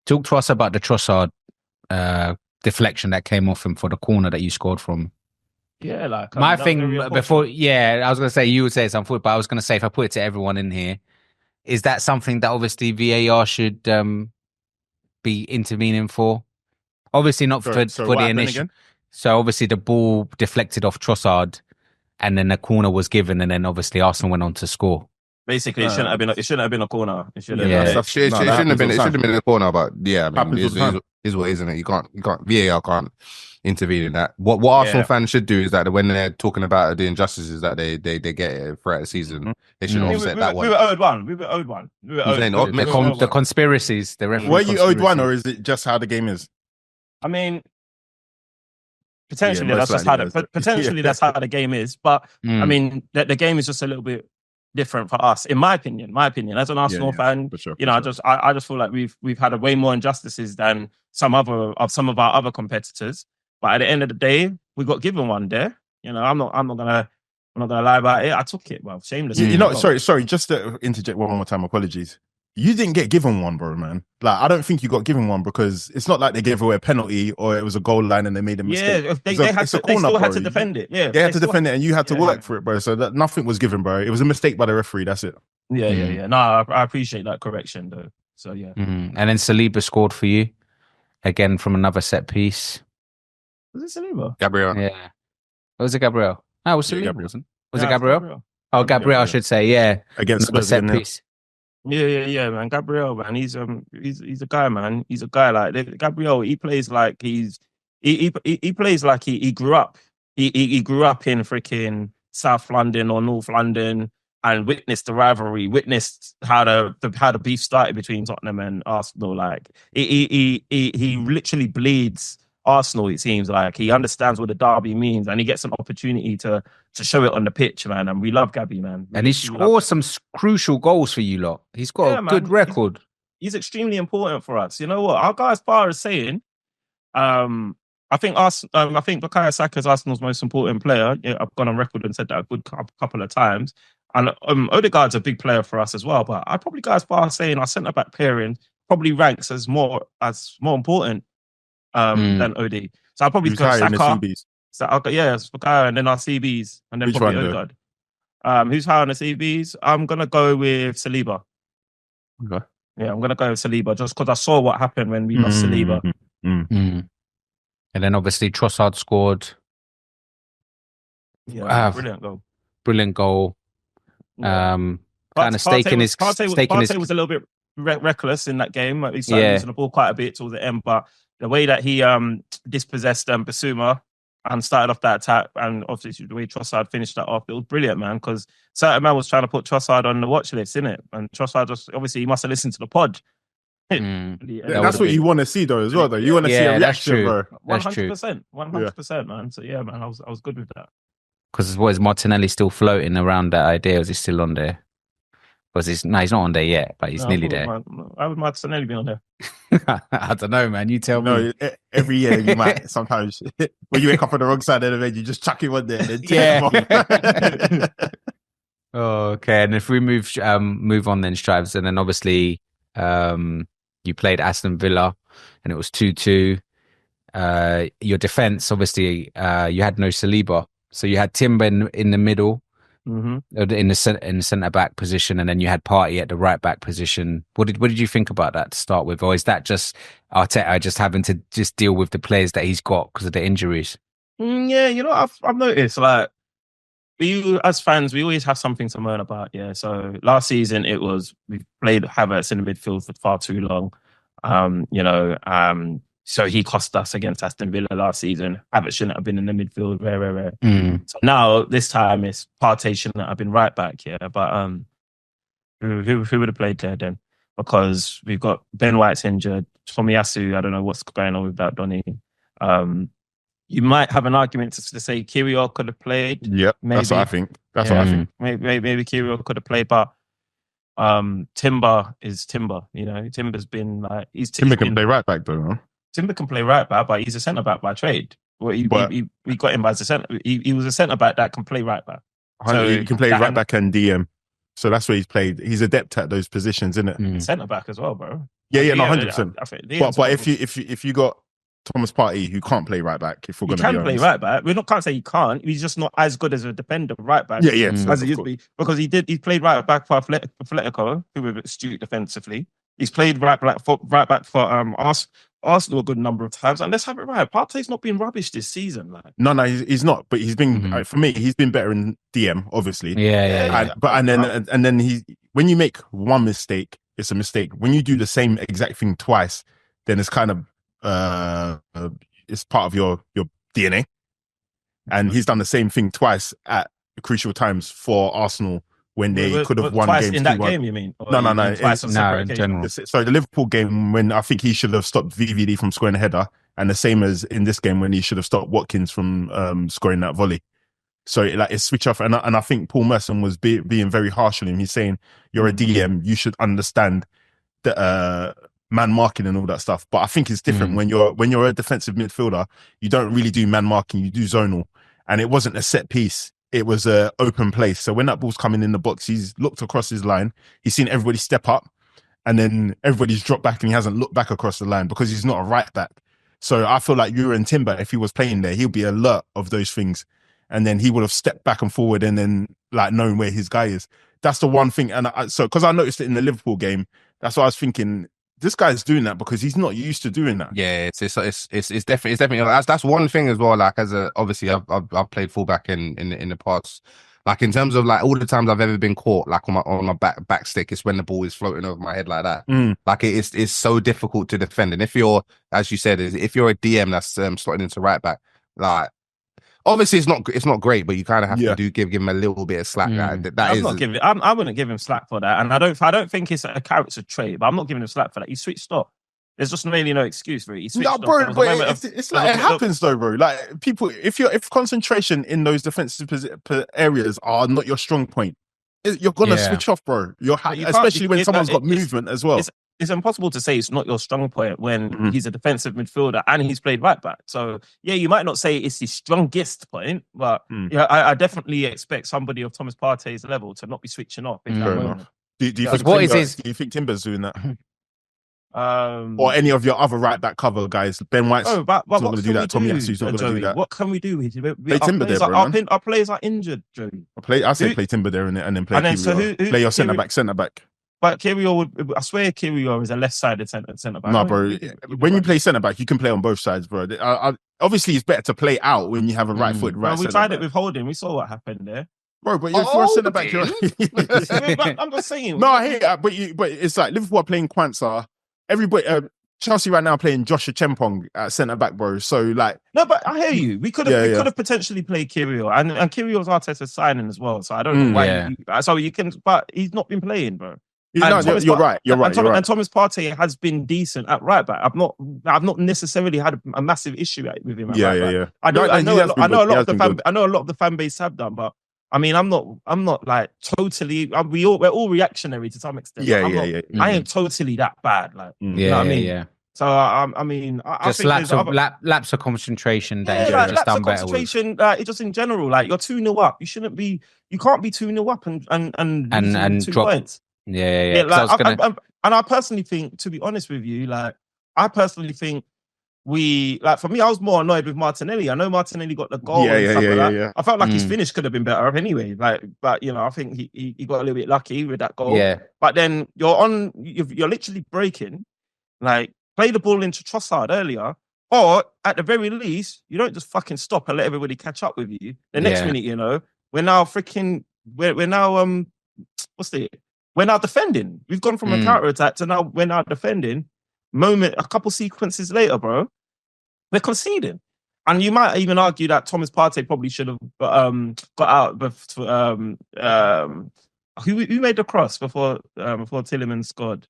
talk to us about the Trossard deflection that came off him for the corner that you scored from. Yeah, like my thing before. Yeah, I was gonna say you would say something, but I was gonna say if I put it to everyone in here, is that something that obviously VAR should be intervening for? Obviously not for the initial. So obviously the ball deflected off Trossard, and then the corner was given, and then obviously Arsenal went on to score. Basically, it shouldn't have been a corner. It shouldn't have been a corner, but yeah, I mean, it is what, isn't it? You can't VAR can't intervene in that. What Arsenal fans should do is that when they're talking about the injustices that they get it throughout the season, they should offset that one. We were owed one. The conspiracies. Were you owed one, or is it just how the game is? I mean, potentially that's how the game is. But I mean, the game is just a little bit different for us, in my opinion. As an Arsenal fan, for sure, I just feel like we've had way more injustices than some of our other competitors. But at the end of the day, we got given one there. You know, I'm not gonna lie about it. I took it, well, shamelessly. Sorry, just to interject one more time. Apologies. You didn't get given one, bro, man. Like, I don't think you got given one, because it's not like they gave away a penalty or it was a goal line and they made a mistake. Yeah, they still had to defend it. Yeah, they had to defend it, and you had to work for it, bro. So that nothing was given, bro. It was a mistake by the referee. That's it. Yeah. No, I appreciate that correction, though. So yeah. And then Saliba scored for you again from another set piece. Was it Saliba? Gabriel. Yeah. Was it Gabriel? No, it was Saliba, wasn't it? Was it Gabriel? Gabriel? Oh, Gabriel, I should say. Yeah. Against another set piece. Yeah, man. Gabriel, man, he's a guy, man. He's a guy like Gabriel. He plays like he plays like he grew up. He grew up in freaking South London or North London and witnessed the rivalry, witnessed how the beef started between Tottenham and Arsenal. Like he literally bleeds Arsenal. It seems like he understands what the derby means, and he gets an opportunity to show it on the pitch, man. And we love Gabby, man. And he scores some crucial goals for you lot. He's got a good record. He's extremely important for us. You know what? I'll go as far as saying, I think Bukayo Saka is Arsenal's most important player. Yeah, I've gone on record and said that a good couple of times. And Odegaard's a big player for us as well. But I'd probably go as far as saying our centre back pairing probably ranks as more important than OD. So I'll probably go Saka. So I'll go, it's Bukayo, and then our CBs, and then probably Odegaard. Who's high on the CBs? I'm gonna go with Saliba. Okay. Yeah, I'm gonna go with Saliba just because I saw what happened when we lost Saliba. And then obviously Trossard scored. Yeah, brilliant goal. Yeah. Kind of staking his. Partey was a little bit reckless in that game. He started using the ball quite a bit towards the end, but the way that he dispossessed Basuma and started off that attack, and obviously the way Trossard finished that off, it was brilliant, man, because certain man was trying to put Trossard on the watch list, innit? And Trossard just, obviously, he must have listened to the pod. That's what you want to see, though, as well, though. You want to see a reaction, bro. 100%, man. So, yeah, man, I was good with that. Because is Martinelli still floating around that idea, or is he still on there? He's not on there yet, but he's nearly there. Why would Martinelli be on there? I don't know, man. You tell me. Every year you might sometimes when you wake up on the wrong side of the bed, you just chuck him on there and then take him off. Okay, and if we move on then, Stripes, and then obviously you played Aston Villa and it was 2-2. Your defense, obviously, you had no Saliba, so you had Timber in the middle. In the centre back position, and then you had Partey at the right back position. What did you think about that to start with, or is that just Arteta just having to just deal with the players that he's got because of the injuries? Yeah, you know, I've noticed, like, we as fans, we always have something to moan about. Yeah, so last season we played Havertz in the midfield for far too long. So he cost us against Aston Villa last season. Havertz shouldn't have been in the midfield. Rare. So now, this time, it's Partey shouldn't have been right back. Yeah, but Who would have played there then? Because we've got Ben White's injured, Tomiyasu. I don't know what's going on with that, Donny. You might have an argument to say Kyrgios could have played. Yep, maybe. That's what I think. That's what I think. Maybe Kyrgios could have played, but Timber is Timber. You know, Timber's been like Timber can play right back though. Huh? Timber can play right back, but he's a centre back by trade. Well, we got him as a centre. He was a centre back that can play right back. So he can play right back and DM. So that's where he's played. He's adept at those positions, isn't it? Centre back as well, bro. Yeah, 100%. But if you got Thomas Partey who can't play right back, if we're going to be honest, he can play right back. We can't say he can't. He's just not as good as a defender right back. Yeah, as he used to be, because he played right back for Atletico, who were astute defensively. He's played right back for Arsenal a good number of times, and let's have it right. Partey's not been rubbish this season. Like. No, he's not. But he's been for me. He's been better in DM, obviously. Yeah. And then when you make one mistake, it's a mistake. When you do the same exact thing twice, then it's kind of it's part of your DNA. And he's done the same thing twice at crucial times for Arsenal. When they could have won twice games in that game, you mean? No. In general. So the Liverpool game, when I think he should have stopped VVD from scoring a header, and the same as in this game when he should have stopped Watkins from scoring that volley. So it's switch off, and I think Paul Merson was being very harsh on him. He's saying you're a DM, you should understand the man marking and all that stuff. But I think it's different when you're a defensive midfielder. You don't really do man marking, you do zonal, and it wasn't a set piece. It was an open place. So when that ball's coming in the box, he's looked across his line. He's seen everybody step up, and then everybody's dropped back, and he hasn't looked back across the line because he's not a right back. So I feel like Yura and Timber, if he was playing there, he'll be alert of those things, and then he would have stepped back and forward, and then like knowing where his guy is. That's the one thing. And so because I noticed it in the Liverpool game, that's why I was thinking. This guy's doing that because he's not used to doing that. Yeah, it's definitely that's one thing as well. Like obviously I've played fullback in the past. Like in terms of like all the times I've ever been caught like on my back stick, it's when the ball is floating over my head like that. Like it's so difficult to defend. And if you're, as you said, if you're a DM that's slotting into right back, like obviously it's not great, but you kind of have to give him a little bit of slack. I wouldn't give him slack for that, and I don't think it's a character trait. But I'm not giving him slack for that. He switched off. There's just really no excuse for it. He switched off. Bro, but it's like it happens though, bro. Like people, if concentration in those defensive areas are not your strong point, you're gonna switch off, bro. Especially when someone's got movement as well. It's impossible to say it's not your strong point when he's a defensive midfielder and he's played right back. So yeah, you might not say it's his strongest point, but I definitely expect somebody of Thomas Partey's level to not be switching off in that moment. Do you think Timber's doing that? Or any of your other right back cover guys? Ben White's not going to do that. Tomiyasu's not going to do that. What can we do? Play Timber there, bro. Our players are injured, Joey. I say play Timber there and then play Kyrgios. Play your centre back. But Kyrgios I swear Kyrgios is a left-sided centre back. No, bro. When you play centre back, you can play on both sides, bro. Obviously, it's better to play out when you have a right foot. Right. We tried it with Holding. We saw what happened there. Bro, but if you're a centre back, I'm just saying. No, I hear that, but it's like Liverpool are playing Kwanzaa. Everybody, Chelsea right now are playing Joshua Chempong at centre back, bro. So like, no, but I hear you. We could have potentially played Kyrgios, and Kyrgios Arteta's signing as well. So I don't know why. So you can, but he's not been playing, bro. You're right. And Thomas Partey has been decent at right back. I've not necessarily had a massive issue with him. I know a lot of the fan base have done, but I mean, I'm not like totally. We're all reactionary to some extent. I ain't totally that bad. Like, you know what I mean? Yeah. So I mean, I just think lapse of concentration that you just done better with. Just in general, like you're 2-0 up. You can't be 2-0 up and 2 drop points. Yeah. Like, I personally think, to be honest with you, like I personally think for me, I was more annoyed with Martinelli. I know Martinelli got the goal. I felt like his finish could have been better anyway. Like, but you know, I think he got a little bit lucky with that goal. Yeah. But then you're literally breaking. Like, play the ball into Trossard earlier, or at the very least, you don't just fucking stop and let everybody catch up with you. The next minute, you know, we're now defending. We've gone from a counter attack to now we're now defending. A couple sequences later, bro, we're conceding. And you might even argue that Thomas Partey probably should have got out who made the cross before Tielemans scored?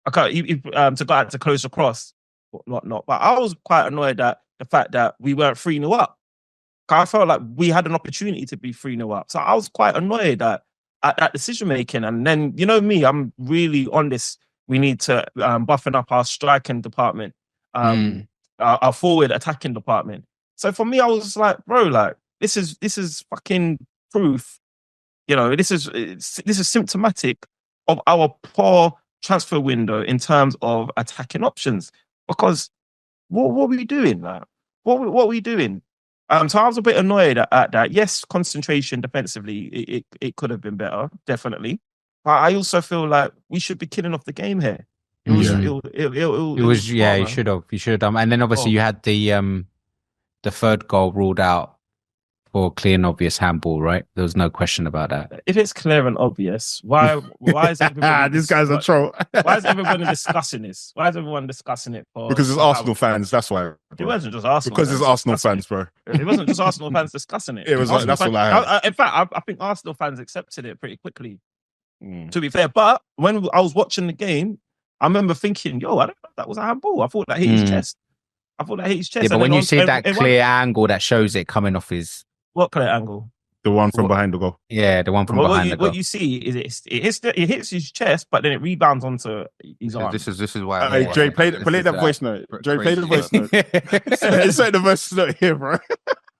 Okay, to go out to close the cross, whatnot. But I was quite annoyed at the fact that we weren't 3-0 up. I felt like we had an opportunity to be 3-0 up. So I was quite annoyed at that decision making. And then, you know me, I'm really on this. We need to buffen up our striking department, our forward attacking department. So for me, I was like, bro, like this is fucking proof. You know, this is symptomatic of our poor transfer window in terms of attacking options. Because what were we doing? Like, what were we doing? So I was a bit annoyed at that. Yes, concentration defensively, it could have been better, definitely. But I also feel like we should be killing off the game here. You should have. You should have. And then obviously you had the third goal ruled out for clear and obvious handball, right? There was no question about that. If it's clear and obvious, why is everybody... This guy's a troll. Why is everybody discussing this? Why is everyone discussing it? Because it's Arsenal fans, that's why. Bro. It wasn't just Arsenal because fans. It's Arsenal fans, bro. It wasn't just Arsenal fans discussing it. It was like, that's all I had. In fact, I think Arsenal fans accepted it pretty quickly, to be fair. But when I was watching the game, I remember thinking, yo, I don't know if that was a handball. I thought that hit his chest. Yeah, but when you see that clear angle that shows it coming off his... What clear angle? The one from behind the goal. Yeah, the one from behind the goal. What you see is it hits his chest, but then it rebounds onto his arm. This is why. Dre, play that voice note. Dre, play the voice note. Insert the voice note here, bro.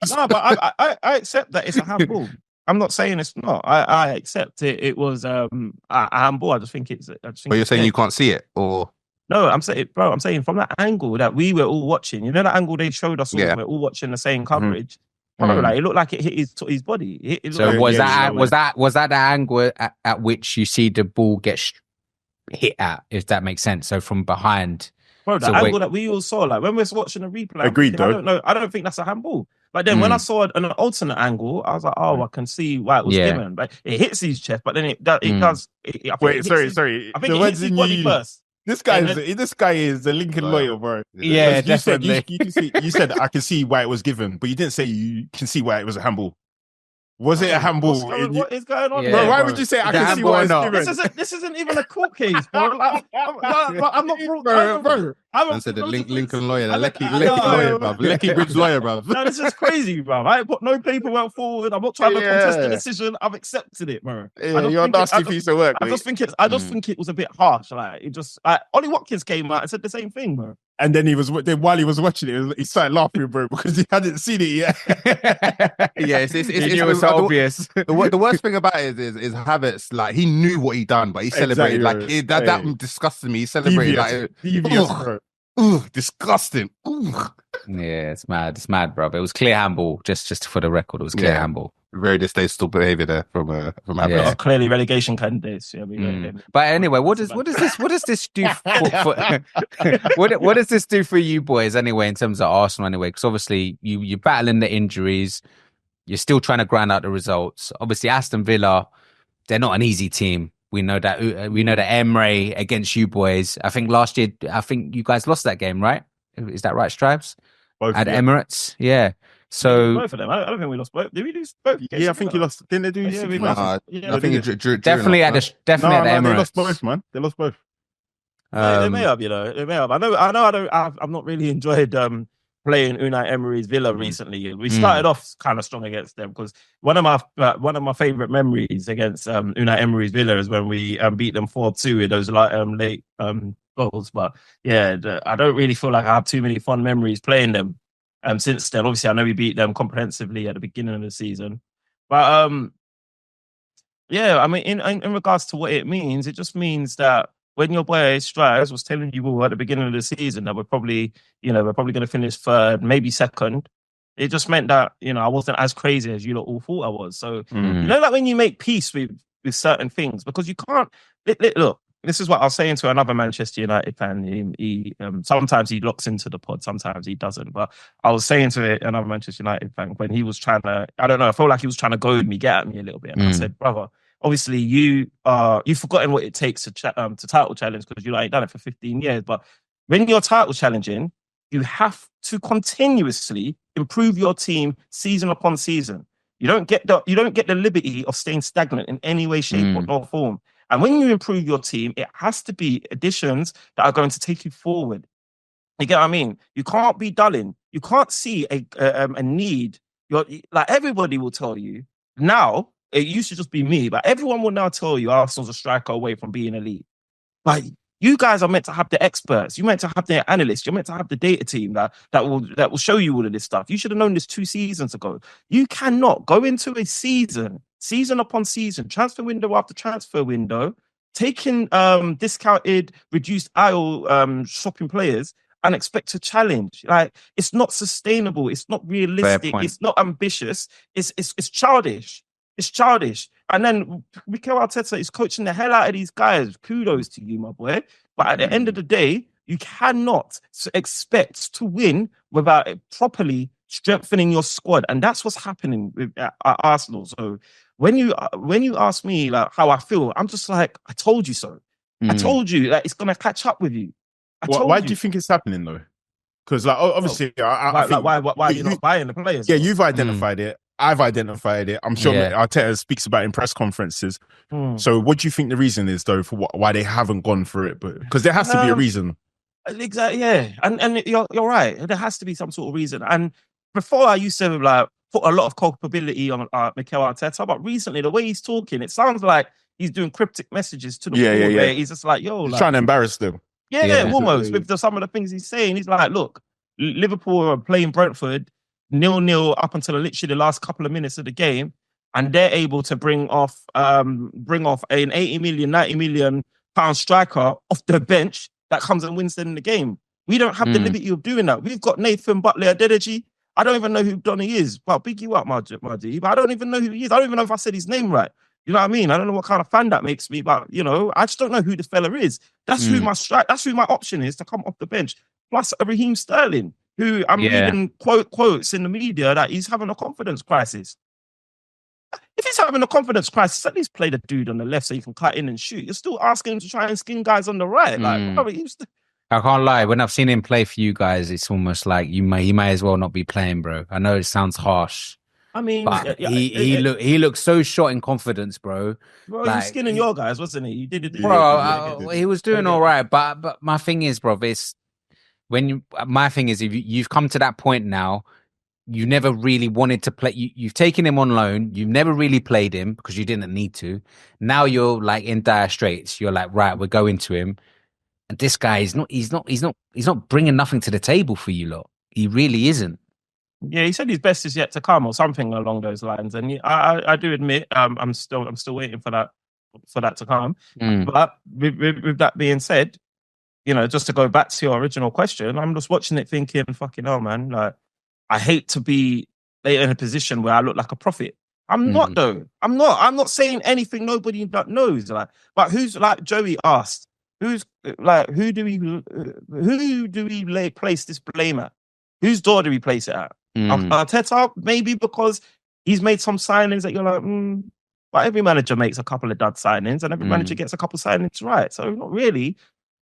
No, but I accept that it's a handball. I'm not saying it's not. I accept it. It was a handball. I just think it's. But you're saying you can't see it, or no? I'm saying from that angle that we were all watching. You know that angle they showed us all. Yeah. We're all watching the same coverage. Like, it looked like it hit his body. Was that the angle at which you see the ball get hit at? If that makes sense. So from behind, bro, the angle that we all saw, like when we're watching a replay. Agreed, though. I don't think that's a handball. But then when I saw an alternate angle, I was like, oh, I can see why it was given. But it hits his chest, but then it does. Wait, sorry. I think it hits his body first. This guy is the Lincoln lawyer, bro. Yeah, definitely. You said I can see why it was given, but you didn't say you can see why it was a handball. Was it a handball? What is going on? Yeah, bro, why would you say I can see why it's given? This isn't even a court case, bro. Like, I'm not bro. I said the Lincoln lawyer, the Lecky lawyer, bro. Lecky Bridge lawyer, bro. No, this is crazy, bro. I ain't put no paperwork forward. I'm not trying to contest the decision. I've accepted it, bro. Yeah, you're a nasty piece of work. I just think it was a bit harsh. Like it just Ollie Watkins came out and said the same thing, bro. And then while he was watching it, he started laughing, bro, because he hadn't seen it yet. Yeah, it was so obvious. The worst thing about it is Havertz, like he knew what he done, but he celebrated that disgusted me. He celebrated devious, bro. Ooh, disgusting. Ooh. Yeah, it's mad, bro. It was clear handball. Just for the record, it was clear handball. Very distasteful behaviour there from Havertz. Yeah. Clearly relegation candidates. Yeah, But anyway, what does this do? What does this do for you boys anyway? In terms of Arsenal, anyway, because obviously you're battling the injuries, you're still trying to grind out the results. Obviously, Aston Villa, they're not an easy team. We know that Emery against you boys. I think last year, you guys lost that game, right? Is that right, Stripes? Both at Emirates, yeah. So both of them. I don't think we lost both. Did we lose both? Yeah, I think you lost. Didn't they do? Yeah, we lost. I think definitely at the Emirates. They lost both, man. They lost both. They may have, They may have. I know. I've not really enjoyed playing Unai Emery's Villa recently. We started off kind of strong against them because one of my favorite memories against Unai Emery's Villa is when we beat them 4-2 with those late goals. But yeah, I don't really feel like I have too many fond memories playing them. Since then, obviously, I know we beat them comprehensively at the beginning of the season, but yeah, I mean, in regards to what it means, it just means that when your boy Strives was telling you all at the beginning of the season that we're probably going to finish third, maybe second, it just meant that I wasn't as crazy as you lot all thought I was. So like when you make peace with certain things, because you can't look. This is what I was saying to another Manchester United fan. He sometimes he locks into the pod, sometimes he doesn't. But I was saying to another Manchester United fan when he was trying to, I don't know, I felt like he was trying to goad me, get at me a little bit. And I said, brother, obviously you've forgotten what it takes to title challenge because you ain't done it for 15 years. But when you're title challenging, you have to continuously improve your team season upon season. You don't get the liberty of staying stagnant in any way, shape, or form. And when you improve your team, it has to be additions that are going to take you forward. You get what I mean? You can't be dulling. You can't see a need. Like everybody will tell you now. It used to just be me, but everyone will now tell you Arsenal's a striker away from being elite. Like you guys are meant to have the experts. You're meant to have the analysts. You're meant to have the data team that will show you all of this stuff. You should have known this 2 seasons ago. You cannot go into a season upon season, transfer window after transfer window, taking discounted, reduced aisle shopping players and expect to challenge. Like it's not sustainable. It's not realistic. It's not ambitious. It's childish. It's childish. And then Mikel Arteta is coaching the hell out of these guys. Kudos to you, my boy. But at the end of the day, you cannot expect to win without properly strengthening your squad. And that's what's happening at Arsenal. So when you ask me like how I feel, I'm just like, I told you so. I told you that it's going to catch up with you. Why do you think it's happening though? Because like obviously, I think why are you not buying the players? Yeah, you've identified it. I've identified it. I'm sure Arteta speaks about it in press conferences. So what do you think the reason is though for why they haven't gone for it? But because there has to be a reason. Exactly. Yeah, and you're right. There has to be some sort of reason. And before I used to like put a lot of culpability on Mikel Arteta, but recently the way he's talking, it sounds like he's doing cryptic messages to the board where he's just like, yo, he's like, trying to embarrass them. Yeah, almost with some of the things he's saying. He's like, look, Liverpool are playing Brentford 0-0 up until literally the last couple of minutes of the game, and they're able to bring off an 80 million, 90 million pound striker off the bench that comes and wins them in the game. We don't have the liberty of doing that. We've got Nathan Butley-Adedeji. I don't even know who Donny is. Well, big you up, my D, but I don't even know who he is. I don't even know if I said his name right. You know what I mean? I don't know what kind of fan that makes me, but I just don't know who the fella is. That's who my option is to come off the bench. Plus Raheem Sterling, who I'm reading quotes in the media that he's having a confidence crisis. If he's having a confidence crisis, at least play the dude on the left so you can cut in and shoot. You're still asking him to try and skin guys on the right. I can't lie. When I've seen him play for you guys, it's almost like he may as well not be playing, bro. I know it sounds harsh. I mean, but he looked so short in confidence, bro. Bro, he was skinning your guys, wasn't he? You did it, bro. He was doing all right, but my thing is, bro, if you've come to that point now, you never really wanted to play. You've taken him on loan. You've never really played him because you didn't need to. Now you're like in dire straits. You're like, right, we're going to him, and this guy is not. He's not bringing nothing to the table for you lot. He really isn't. Yeah, he said his best is yet to come, or something along those lines. And I do admit, I'm still waiting for that to come. But with that being said, just to go back to your original question, I'm just watching it thinking, fucking hell, man. Like, I hate to be in a position where I look like a prophet. I'm not though. I'm not saying anything nobody knows. Like, but who's like Joey asked? Who do we place this blame at? Whose door do we place it at? Arteta, maybe because he's made some signings that you're like, but every manager makes a couple of dud signings and every manager gets a couple of signings right. So not really.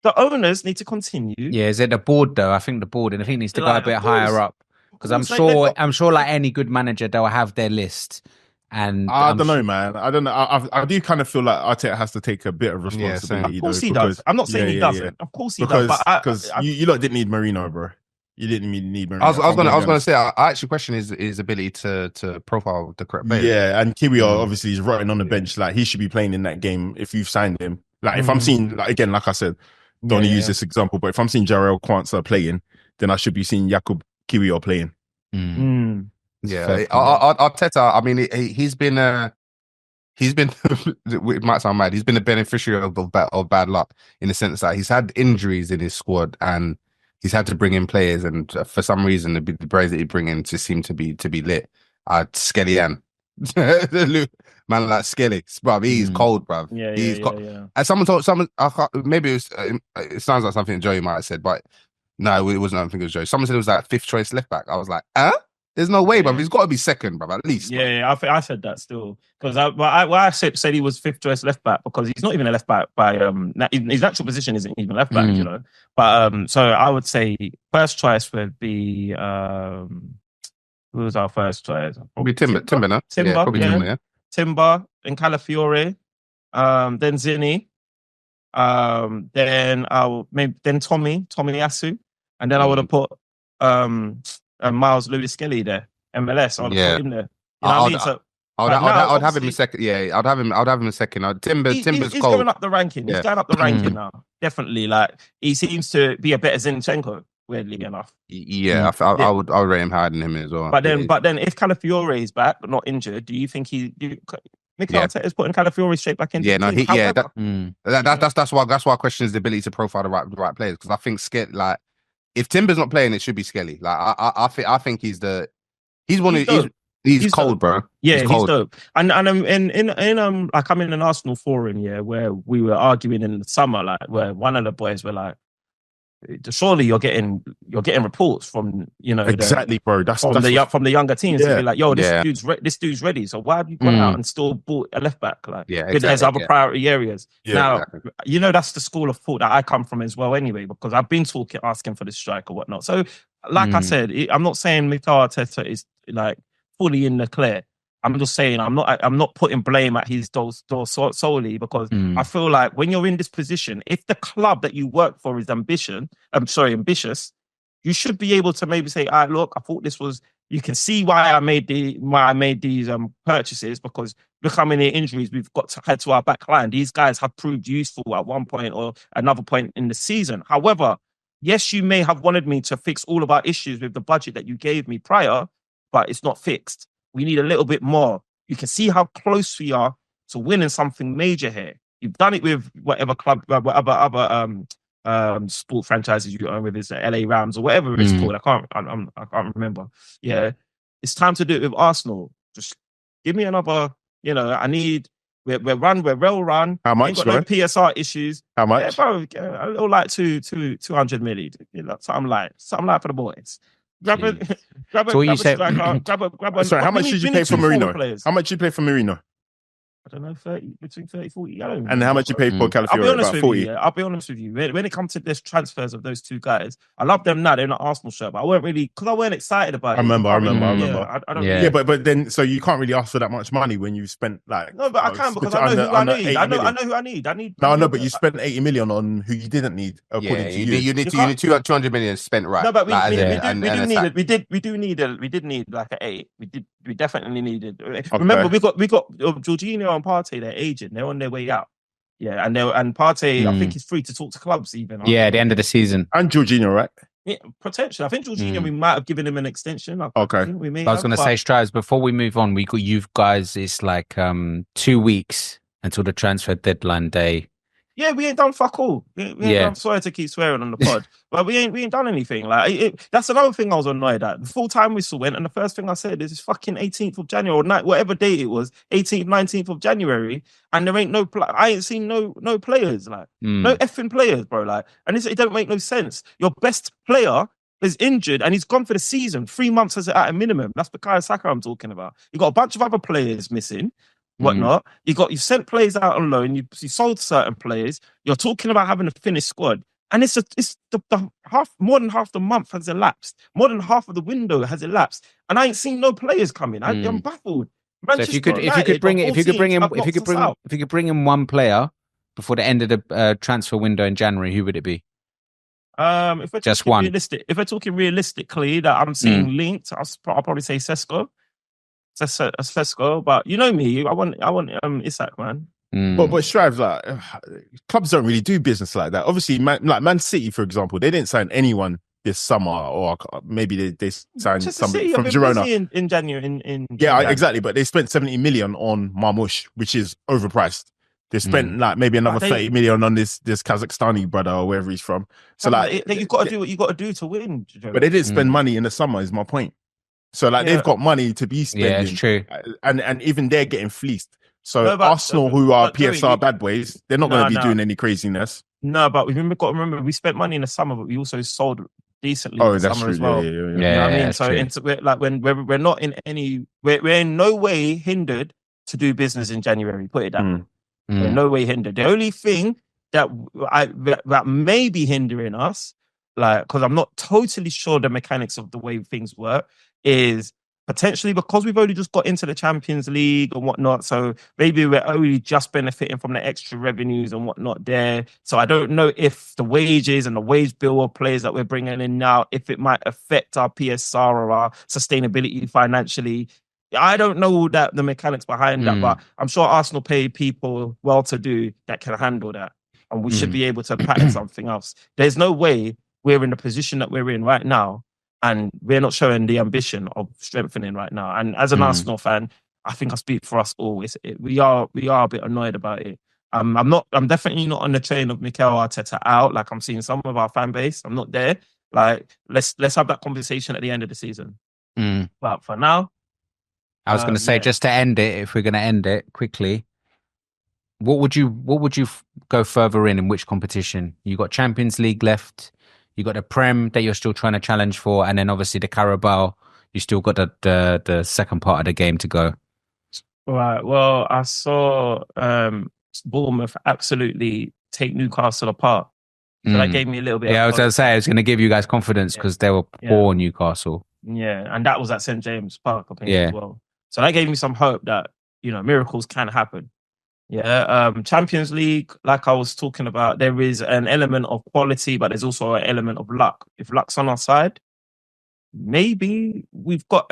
The owners need to continue. Yeah, is it the board though? I think the board, and I think needs to go a bit higher up because I'm sure like any good manager, they'll have their list. And I don't know, man. I don't know. I do kind of feel like Arteta has to take a bit of responsibility. Of course he does. I'm not saying he doesn't. Of course he does. Because you lot didn't need Marino, bro. You didn't need Marino. I was gonna say I actually question his ability to profile the correct player. Yeah, and Kiwi obviously is rotting on the bench. Like he should be playing in that game if you've signed him. Like if I'm seeing, like again, like I said, don't want to use this example, but if I'm seeing Jarrell Kwanzaa playing, then I should be seeing Jakub Kiwi playing. Yeah, Arteta. I mean, he's been. It might sound mad. He's been a beneficiary of bad luck in the sense that he's had injuries in his squad and he's had to bring in players, and for some reason, the players that he bring in just seem to be lit. Skelly and man like Skelly, bruv, he's cold, bruv. He's cold. And someone told maybe it sounds like something Joey might have said, but no, it wasn't. I don't think it was Joey. Someone said it was like 5th choice left back. I was like, there's no way, bruv. He's got to be second, bruv, at least. Yeah, I said that still because I said he was 5th choice left back because he's not even a left back by his actual position isn't even left back, But so I would say first choice would be Who was our first choice? Probably Timber, no? Timber, yeah, probably yeah. Timber, yeah. Timber, then Calafiore, then Zinni, then Tommy Yasu, and then I would have put Myles Lewis-Skelly there, MLS. I would have put him there. You know what I mean? So I'd have him in second. Yeah, I'd have him in second. Timber's he's cold. going up the ranking. He's going up the ranking now. Definitely. Like, he seems to be a better Zinchenko, weirdly enough. Yeah, I would rate him higher than him as well. But then if Calafiore is back but not injured, do you think Mikel Arteta is putting Calafiore straight back in? Yeah, no, that's why I question his ability to profile the right players, because I think if Timber's not playing, it should be Skelly. Like, I think he's cold, bro. Yeah, he's dope. And in like, I'm in an Arsenal forum, where we were arguing in the summer, like, where one of the boys were like, surely you're getting reports from, exactly, bro. That's from the younger teams to be like, yo, this dude's ready. So why have you gone out and still bought a left back? Like, there's other priority areas. Now, that's the school of thought that I come from as well, anyway, because I've been asking for this strike or whatnot. So, like I said, I'm not saying Mikel Arteta is like fully in the clear. I'm just saying I'm not putting blame at his door solely, because I feel like when you're in this position, if the club that you work for is ambitious, you should be able to maybe say, look, I thought this was. You can see why I made these purchases, because look how many injuries we've got to head to our back line. These guys have proved useful at one point or another point in the season. However, yes, you may have wanted me to fix all of our issues with the budget that you gave me prior, but it's not fixed. We need a little bit more. You can see how close we are to winning something major here. You've done it with whatever club, whatever sport franchises you own with, is the LA Rams or whatever it's called. I can't remember. Yeah, it's time to do it with Arsenal. Just give me another. I need. We're well run. How much? Ain't got no PSR issues. How much? Yeah, bro, a little like 200 million. Something like for the boys. Grab a striker. Sorry, how much did you pay for Marino? How much did you pay for Marino? I don't know, between 30, 40. And how much you paid for Calafiore? I'll be honest about 40. I'll be honest with you. When it comes to this transfers of those two guys, I love them now. They're not Arsenal shirt, but I weren't excited about it. I remember. Yeah, I don't Yeah, but then, so you can't really ask for that much money when you spent like. No, but I can, because I know who I need. I know who I need. No, but you spent 80 million on who you didn't need. According to you need 200 million spent right. No, but we did need like an 8. We definitely needed. Remember, we got Jorginho and Partey. They're aging. They're on their way out. Yeah, and Partey, I think he's free to talk to clubs even. Yeah, at the end of the season. And Jorginho, right? Yeah, potentially. I think Jorginho, we might have given him an extension. Okay. I was going to say, Strives, before we move on, we got you guys. It's like 2 weeks until the transfer deadline day. Yeah, we ain't done fuck all. I'm sorry to keep swearing on the pod, but we ain't done anything. Like, that's another thing I was annoyed at. The full-time whistle went, and the first thing I said is, it's fucking 18th of January, or whatever date it was, 18th, 19th of January, and there ain't I ain't seen no players, like, no effing players, bro. Like, and it don't make no sense. Your best player is injured, and he's gone for the season. 3 months at a minimum. That's Bukayo Saka I'm talking about. You got a bunch of other players missing. Whatnot. You sent players out on loan. You sold certain players. You're talking about having a finished squad, and it's more than half the month has elapsed. More than half of the window has elapsed, and I ain't seen no players coming. I'm baffled. So if you could bring in one player before the end of the transfer window in January, who would it be? If we're just one. If we're talking realistically, that I'm seeing linked, I'll probably say Sesko. But you know me, I want Isak, man. But Strives, like, clubs don't really do business like that. Obviously, Man City, for example, they didn't sign anyone this summer, or maybe they signed somebody from Girona in January. Exactly. But they spent 70 million on Marmoush, which is overpriced. They spent like maybe another 30 million on this Kazakhstani brother or wherever he's from. So you've got to do what you got to do to win. But they didn't spend money in the summer, is my point. So they've got money to be spending. Yeah, it's true. And even they're getting fleeced. So Arsenal, who are PSR bad boys, they're not going to be doing any craziness. No, but we've got to remember, we spent money in the summer, but we also sold decently in the summer as well. Yeah. You know what I mean? So we're not in any, we're in no way hindered to do business in January. Put it that way. We're in no way hindered. The only thing that may be hindering us, like, because I'm not totally sure the mechanics of the way things work, is potentially because we've only just got into the Champions League and whatnot. So maybe we're only just benefiting from the extra revenues and whatnot there. So I don't know if the wages and the wage bill of players that we're bringing in now, if it might affect our PSR or our sustainability financially. I don't know the mechanics behind that, but I'm sure Arsenal pay people well-to-do that can handle that. And we should be able to pattern something else. There's no way we're in the position that we're in right now, and we're not showing the ambition of strengthening right now. And as an Arsenal fan, I think I speak for us all. We are a bit annoyed about it. I'm definitely not on the train of Mikel Arteta out. Like I'm seeing some of our fan base. I'm not there. Like let's have that conversation at the end of the season. But for now, I was going to say, just to end it, if we're going to end it quickly, what would you go further in which competition? You got Champions League left, you got the Prem that you're still trying to challenge for, and then obviously the Carabao. You still got the second part of the game to go. Right. Well, I saw Bournemouth absolutely take Newcastle apart. So that gave me a little bit. Yeah, I was going to say I was going to give you guys confidence because they were poor Newcastle. Yeah, and that was at St James Park, I think, as well. So that gave me some hope that miracles can happen. Yeah, Champions League, like I was talking about, there is an element of quality, but there's also an element of luck. If luck's on our side, maybe we've got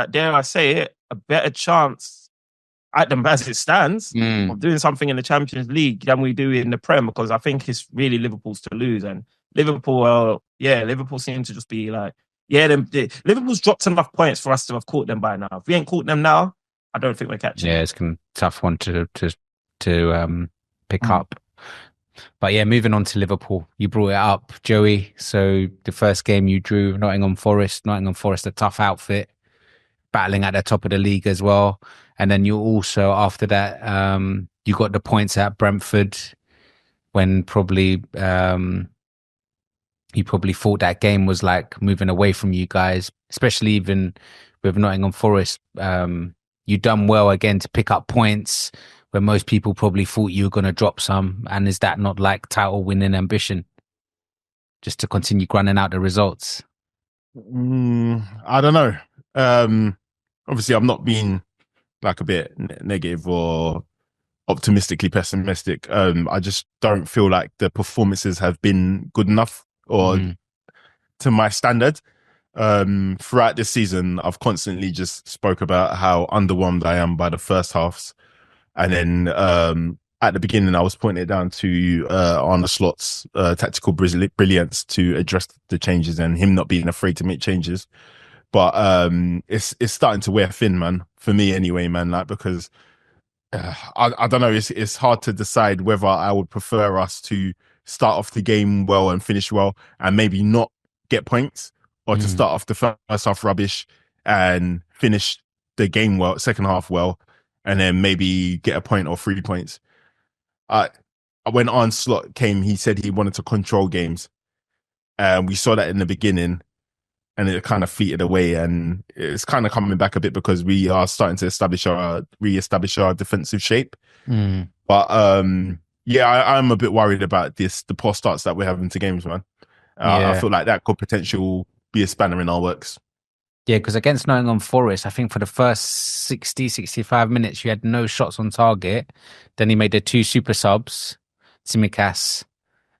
dare I say it, a better chance at them as it stands of doing something in the Champions League than we do in the Prem, because I think it's really Liverpool's to lose. And Liverpool, Liverpool seem to just be like, Liverpool's dropped enough points for us to have caught them by now. If we ain't caught them now, I don't think we're catching. Yeah, it's a tough one to pick up. But yeah, moving on to Liverpool. You brought it up, Joey. So the first game you drew, Nottingham Forest, a tough outfit, battling at the top of the league as well. And then you also, after that, you got the points at Brentford when probably you probably thought that game was like moving away from you guys, especially even with Nottingham Forest. You done well again to pick up points where most people probably thought you were going to drop some. And is that not like title winning ambition? Just to continue grinding out the results? I don't know. Obviously, I'm not being like a bit negative or optimistically pessimistic. I just don't feel like the performances have been good enough or to my standard. Throughout this season, I've constantly just spoke about how underwhelmed I am by the first halves. And then at the beginning, I was pointing it down to Arne Slot's tactical brilliance to address the changes and him not being afraid to make changes. But it's starting to wear thin, man, for me anyway, man, like, because I don't know, it's hard to decide whether I would prefer us to start off the game well and finish well and maybe not get points, or to start off the first half rubbish and finish the game well, second half well, and then maybe get a point or 3 points. When Arne Slot came, he said he wanted to control games. We saw that in the beginning, and it kind of fleeted away, and it's kind of coming back a bit because we are starting to re-establish our defensive shape. But I'm a bit worried about the poor starts that we're having to games, man. I feel like that could potentially be a spanner in our works. Yeah, because against Nottingham Forest, I think for the first 60, 65 minutes, you had no shots on target. Then he made the two super subs, Tsimikas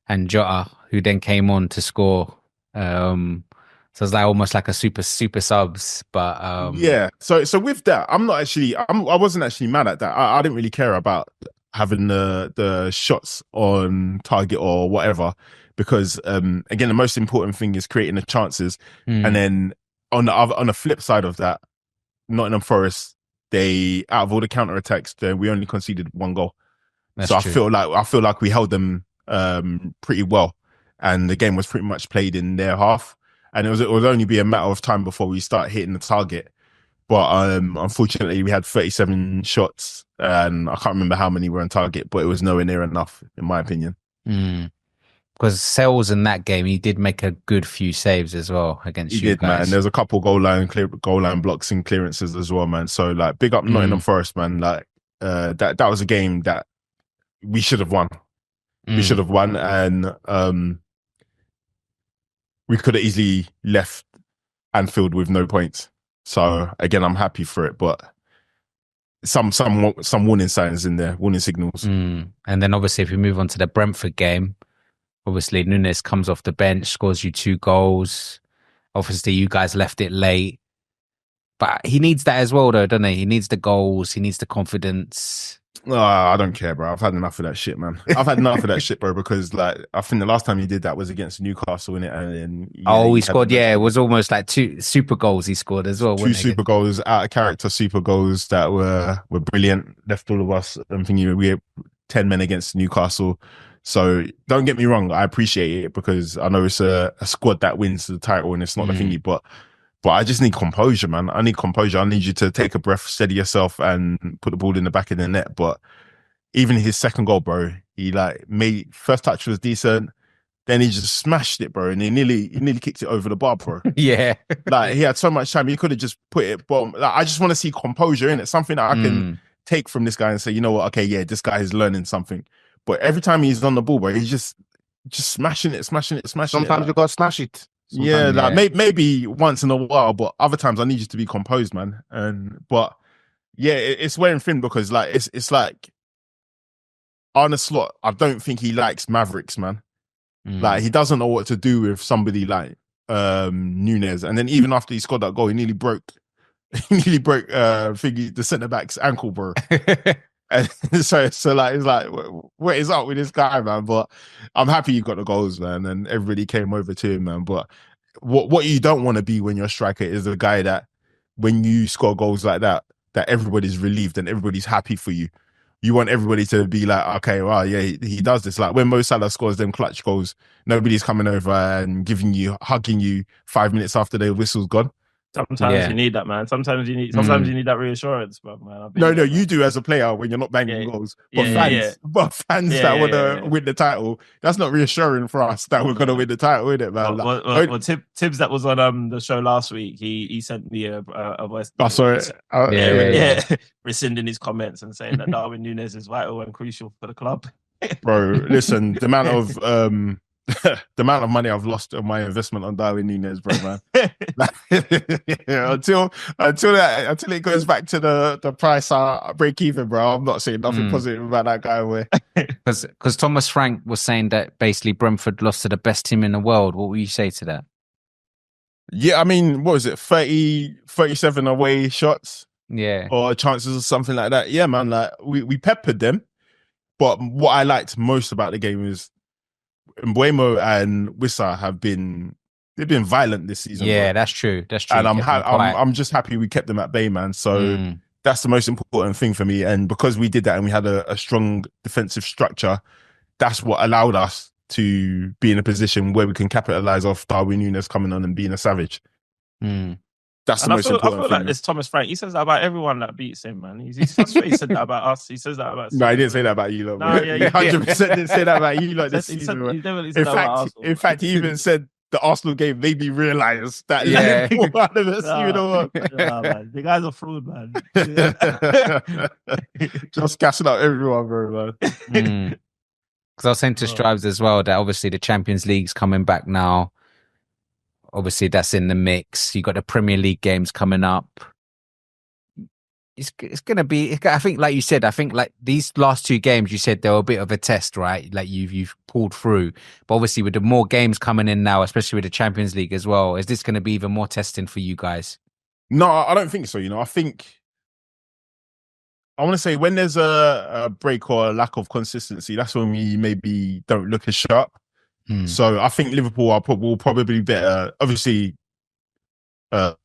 and Jota, who then came on to score. So it's like almost like a super subs. But So with that, I wasn't actually mad at that. I didn't really care about having the shots on target or whatever, because again, the most important thing is creating the chances. And then on the flip side of that, Nottingham Forest, they, out of all the counter attacks, we only conceded one goal. That's so true. I feel like we held them pretty well, and the game was pretty much played in their half. And it would only be a matter of time before we start hitting the target. But unfortunately, we had 37 shots, and I can't remember how many were on target, but it was nowhere near enough, in my opinion. Because Sells in that game, he did make a good few saves as well against you guys. Man. There's a couple goal line blocks and clearances as well, man. So like, big up Nottingham Forest, man. Like that was a game that we should have won. We should have won, and we could have easily left Anfield with no points. So again, I'm happy for it, but some warning signs in there, warning signals. And then obviously if we move on to the Brentford game, obviously Nunez comes off the bench, scores you 2 goals. Obviously you guys left it late, but he needs that as well though, doesn't he? He needs the goals, he needs the confidence. Oh, I don't care, bro. I've had enough of that shit, man. I've had enough of that shit, bro, because like I think the last time he did that was against Newcastle, innit? And then he scored. Yeah, it was almost like 2 super goals he scored as well. 2 super goals, out of character super goals that were brilliant. Left all of us. I'm thinking we had 10 men against Newcastle. So don't get me wrong, I appreciate it because I know it's a squad that wins the title and it's not the thingy, but I just need composure, man. I need composure. I need you to take a breath, steady yourself, and put the ball in the back of the net. But even his second goal, bro, he like made first touch was decent, then he just smashed it, bro, and he nearly kicked it over the bar, bro. Yeah, like he had so much time, he could have just put it bottom. Like I just want to see composure in it, something that I can take from this guy and say, you know what, okay, yeah, this guy is learning something. But every time he's on the ball, bro, he's just smashing it. Sometimes like, you gotta smash it. Sometimes, like maybe once in a while, but other times I need you to be composed, man. But yeah, it's wearing thin because like it's like Arne Slot. I don't think he likes Mavericks, man. Like he doesn't know what to do with somebody like Nunez. And then even after he scored that goal, he nearly broke the centre back's ankle, bro. And so like it's like what is up with this guy, man? But I'm happy you got the goals, man, and everybody came over to him, man. But what you don't want to be when you're a striker is the guy that when you score goals like that everybody's relieved and everybody's happy for you. You want everybody to be like, okay, well, yeah, he does this. Like when Mo Salah scores them clutch goals, nobody's coming over and hugging you 5 minutes after the whistle's gone. Sometimes you need that, man. Sometimes you need that reassurance, bro, man. No, you do as a player when you're not banging goals. But fans that want to win the title, that's not reassuring for us that we're going to win the title, is it, man? Well, Tibbs that was on the show last week, he sent me a voice. I saw it. Rescinding his comments and saying that Darwin Nunez is vital and crucial for the club. Bro, listen, the amount of the amount of money I've lost on my investment on Darwin Nunez, bro, man. Until it goes back to the price I break even, bro. I'm not saying nothing positive about that guy away. Because Thomas Frank was saying that basically Brentford lost to the best team in the world. What will you say to that? Yeah, I mean, what was it? 37 away shots? Yeah. Or chances or something like that. Yeah, man. Like we peppered them. But what I liked most about the game is Mbeumo and Wissa they've been violent this season. Yeah, bro. That's true. And I'm just happy we kept them at bay, man. So that's the most important thing for me. And because we did that and we had a strong defensive structure, that's what allowed us to be in a position where we can capitalize off Darwin Nunez coming on and being a savage. That's the most important thing. I feel like this Thomas Frank, he says that about everyone that beats him, man. He said that about us. He says that about... No, he didn't say that about you, lot. No, he 100% didn't say that about you, lot, this season. He definitely said that about Arsenal. In fact, he even said the Arsenal game made me realise that Liverpool one of us, man. The guy's a fraud, man. Just gassing up everyone, bro, man. Because I was saying to Strives as well that obviously the Champions League's coming back now. Obviously, that's in the mix. You got the Premier League games coming up. It's going to be. I think, like you said, like these last 2 games, you said they were a bit of a test, right? Like you've pulled through. But obviously, with the more games coming in now, especially with the Champions League as well, is this going to be even more testing for you guys? No, I don't think so. I think I want to say when there's a break or a lack of consistency, that's when we maybe don't look as sharp. So I think Liverpool will probably be better. Obviously, God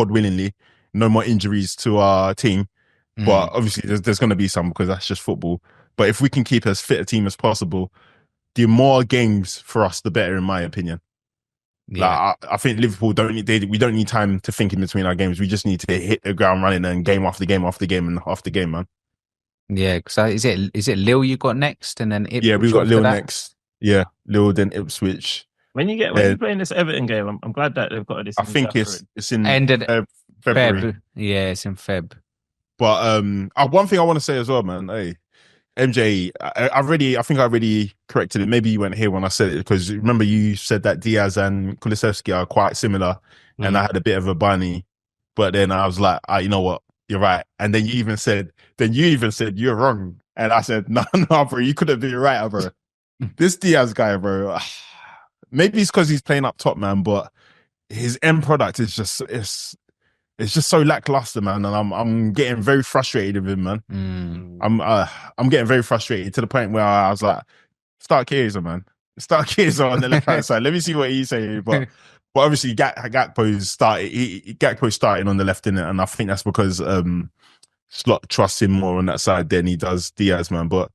willingly, no more injuries to our team. But obviously, there's going to be some because that's just football. But if we can keep as fit a team as possible, the more games for us, the better, in my opinion. Yeah. Like, I think Liverpool we don't need time to think in between our games. We just need to hit the ground running and game after game after game and after game, man. Yeah, because is it Lille you got next and then Ipswich? Yeah, we've got Lille next. Yeah, Lille, then Ipswich. When you're playing this Everton game, I'm glad that they've got this. I think it's in end of February. Yeah, it's in Feb. But one thing I want to say as well, man. Hey, MJ, I think I already corrected it. Maybe you weren't here when I said it because remember you said that Diaz and Kulusevski are quite similar, and I had a bit of a bunny But then I was like, you know what? You're right. And then you even said you're wrong. And I said, no, bro, you couldn't be right, bro. This Diaz guy, bro. Maybe it's because he's playing up top, man. But his end product is just it's just so lackluster, man. And I'm getting very frustrated with him, man. I'm getting very frustrated to the point where I was like, start Chiesa, man. Start Chiesa on the left hand side. Let me see what he's saying. But obviously Gakpo's starting on the left, innit? And I think that's because Slot trusts him more on that side than he does Diaz, man. But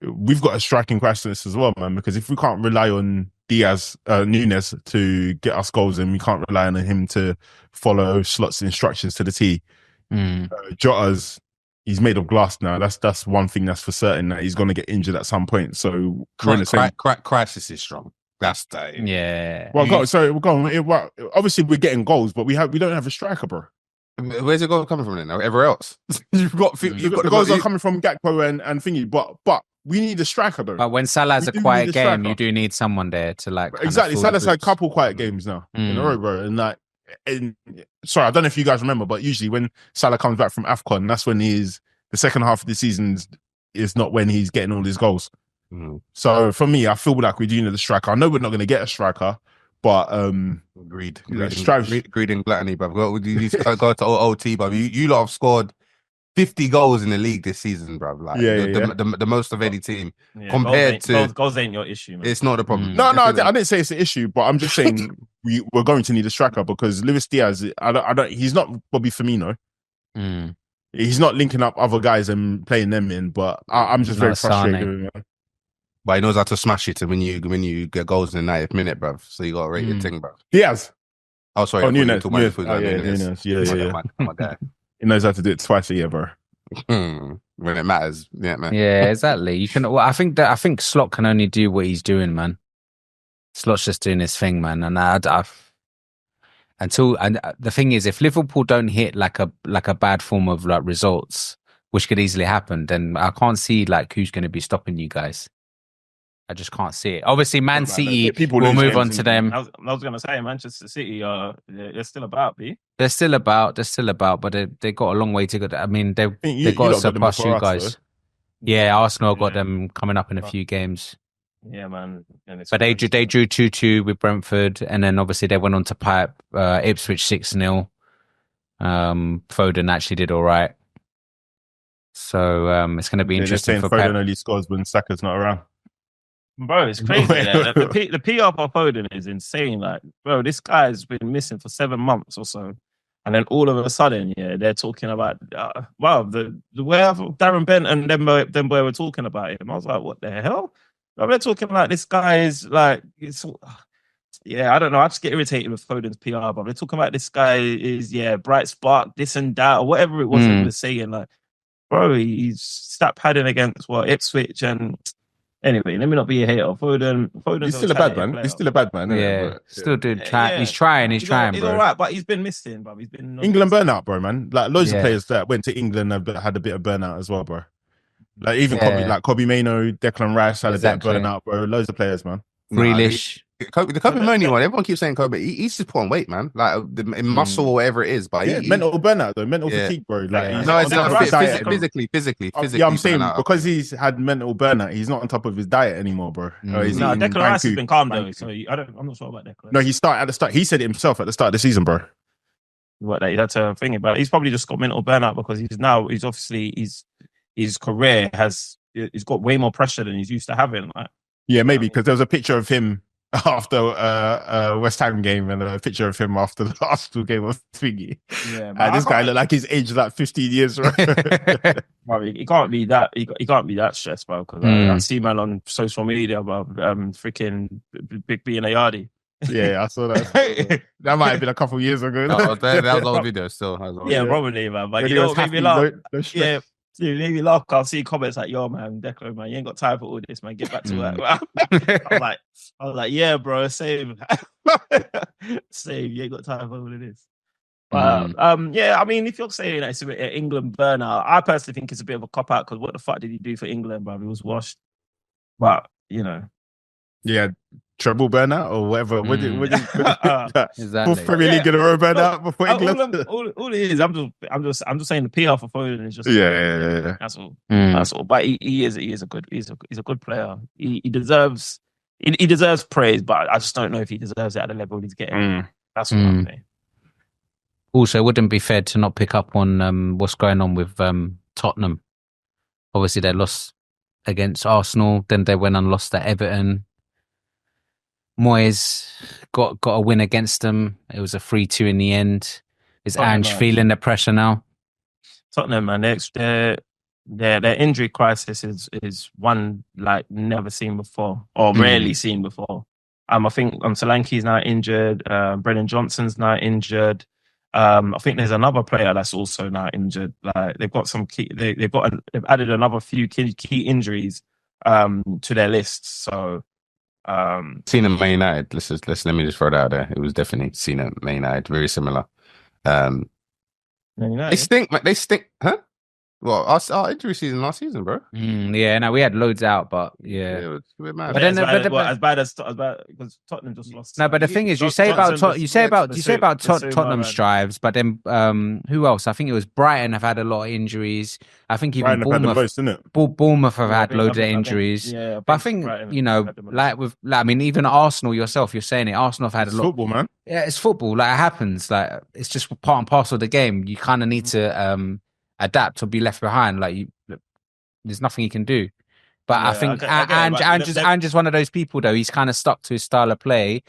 we've got a striking crisis as well, man, because if we can't rely on Nunez to get us goals, and we can't rely on him to follow Slot's instructions to the T. Jota's, he's made of glass now. That's one thing that's for certain, that he's going to get injured at some point. So crisis is strong. That's the Well, we're going. Obviously, we're getting goals, but we don't have a striker, bro. Where's the goal coming from then? Everywhere else, you've got the goals are coming from Gakpo and thingy, but we need a striker though. But when Salah's a quiet game, you do need someone there to like. Exactly, Salah's had a couple quiet games now in a row, bro. And sorry, I don't know if you guys remember, but usually when Salah comes back from AFCON, that's when the second half of the season is not when he's getting all his goals. So for me, I feel like we do need a striker. I know we're not going to get a striker, but greed and gluttony, bro. You need to go to OT, bro. You lot have scored 50 goals in the league this season, bro. Like the most of any team compared to goals ain't your issue, man. It's not a problem. No, I didn't say it's an issue, but I'm just saying we're going to need a striker because Luis Diaz, he's not Bobby Firmino. He's not linking up other guys and playing them in, but I'm just very frustrated with him. But he knows how to smash it when you get goals in the 90th minute, bruv. So you got to rate your thing, bruv. Diaz. Oh, sorry. Nunez. Nunez. Yeah. My guy. He knows how to do it twice a year, bro. When it matters. Yeah, man. Yeah, exactly. You can. Well, I think Slot can only do what he's doing, man. Slot's just doing his thing, man. And the thing is, if Liverpool don't hit like a bad form of like results, which could easily happen, then I can't see like who's going to be stopping you guys. I just can't see it. Obviously, Man City will move on to them. I was going to say Manchester City they're still about, B. They're still about, but they got a long way to go. I mean, they got to surpass you guys. Yeah, Arsenal got them coming up in a few games. Yeah, man. But they drew 2-2 with Brentford, and then obviously they went on to pipe Ipswich 6-0. Foden actually did all right. So it's going to be interesting for Foden only scores when Saka's not around. Bro, it's crazy. The PR for Foden is insane. Like, bro, this guy's been missing for 7 months or so, and then all of a sudden, they're talking about the way Darren Bent and them boy were talking about him. I was like, what the hell? Bro, they're talking like this guy is like I don't know. I just get irritated with Foden's PR, but they're talking about this guy is bright spark, this and that, or whatever it was they were saying. Like, bro, he's stat padding against Ipswich and. Anyway, let me not be a hater. Foden's he's still a bad man. He's still a bad man. Still doing. He's trying. He's trying, bro. He's all right, but he's been missing, bro. He's been England burnout, bro, man. Like loads of players that went to England have had a bit of burnout as well, bro. Like even Kobe Mainoo, Declan Rice had a bit of burnout, bro. Loads of players, man. Grealish. The Kobe Mainoo one, everyone keeps saying Kobe. He's just put on weight, man. Like in muscle or whatever it is. But mental burnout though, mental fatigue, bro. Like no, it's not physically. Yeah, I'm saying because he's had mental burnout, he's not on top of his diet anymore, bro. Declan Rice has been calm though, so I'm not sure about Declan. No, he started at the start. He said it himself at the start of the season, bro. That's a thing, but he's probably just got mental burnout because he's obviously his career he's got way more pressure than he's used to having. Like, yeah, maybe because there was a picture of him after West Ham game and a picture of him after the Arsenal game of thingy. Yeah, and this guy looked like he's aged like 15 years. Right? Bro, he can't be that. He can't be that stressed, bro. Because I see man on social media about freaking Big B and Ayardi. Yeah, I saw that. That might have been a couple of years ago. That was old video still. Probably, man. But you know what made me laugh? Dude, maybe laugh. I'll see comments like, "Yo, man, Declan, man, you ain't got time for all this, man. Get back to work." I was like, "Yeah, bro, same. You ain't got time for all of this." But I mean, if you're saying that it's a bit England burnout, I personally think it's a bit of a cop out because what the fuck did he do for England, bro? He was washed. But Yeah, treble burnout or whatever. What did Exactly. fourth Premier League in a row burnout before England? All it is, I'm just saying the PR for Foden is just Yeah. That's all. That's all. But he is a good player. He deserves praise, but I just don't know if he deserves it at the level he's getting. That's what I'm saying. Also, it wouldn't be fair to not pick up on what's going on with Tottenham. Obviously, they lost against Arsenal. Then they went and lost at Everton. Moyes got a win against them. It was a 3-2 in the end. Is Ange feeling the pressure now? Tottenham, man, their injury crisis is one like never seen before or rarely seen before. I think Solanke's now injured. Brennan Johnson's now injured. I think there's another player that's also now injured. Like they've got some key. They've added another few key injuries to their list. So seen at Man United. Let me just throw that out there. It was definitely seen at Man United. Very similar. They stink. They stink. Huh? Well, our injury season last season, bro. Yeah, no, we had loads out, but yeah. It was a bit mad. But then, as bad as because Tottenham just lost. No, but the thing is, you say about Tottenham strives, but then who else? I think it was Brighton have had a lot of injuries. I think even Bournemouth have had loads of injuries. Yeah, but I think even Arsenal yourself, you're saying it. Arsenal have had a lot. Football, man. Yeah, it's football. Like it happens. Like it's just part and parcel of the game. You kind of need to adapt or be left behind. Like there's nothing he can do. But I think Ange is one of those people though. He's kind of stuck to his style of play.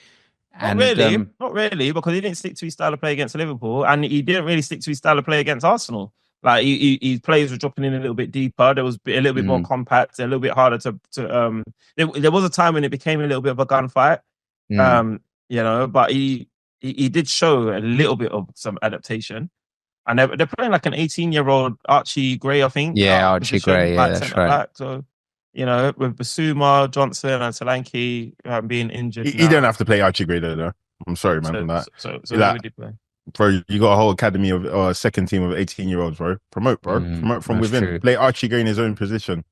Not really, because he didn't stick to his style of play against Liverpool, and he didn't really stick to his style of play against Arsenal. Like his plays were dropping in a little bit deeper. There was a little bit more compact, a little bit harder to. There was a time when it became a little bit of a gunfight. But he did show a little bit of some adaptation. And they're playing like an 18-year-old Archie Gray, I think. Yeah, Archie Gray. Yeah, that's right. Back. So, with Basuma, Johnson, and Solanke being injured. You don't have to play Archie Gray though. I'm sorry, man. So who would you play? Bro, you got a whole academy of or a second team of 18-year-olds, bro. Promote from within. True. Play Archie Gray in his own position.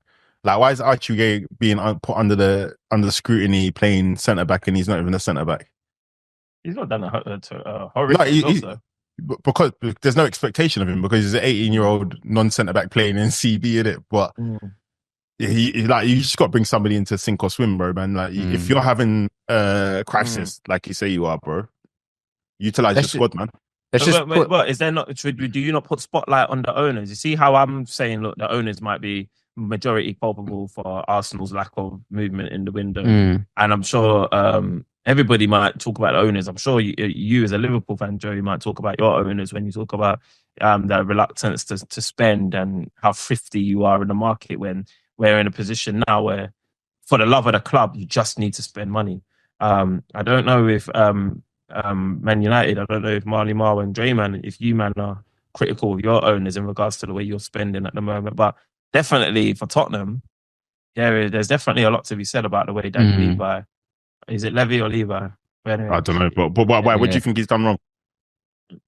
Like, why is Archie Gray being put under scrutiny playing centre back and he's not even a centre back? He's not done a horrific job, because there's no expectation of him because he's an 18-year-old non-centre back playing in CB in it. But you just got to bring somebody into sink or swim, bro, man. Like if you're having a crisis, like you say you are, bro, utilize your squad, man. Is there not? Do you not put spotlight on the owners? You see how I'm saying? Look, the owners might be majority culpable for Arsenal's lack of movement in the window, and I'm sure everybody might talk about the owners. I'm sure you as a Liverpool fan, Joe, you might talk about your owners when you talk about the reluctance to spend and how thrifty you are in the market when we're in a position now where, for the love of the club, you just need to spend money. I don't know if Man United, I don't know if Marley Marl and Drayman, if you man are critical of your owners in regards to the way you're spending at the moment, but definitely for Tottenham, there's definitely a lot to be said about the way Dan Levi. Is it Levy or Levi? Anyway, I don't know, but why? What do you think he's done wrong?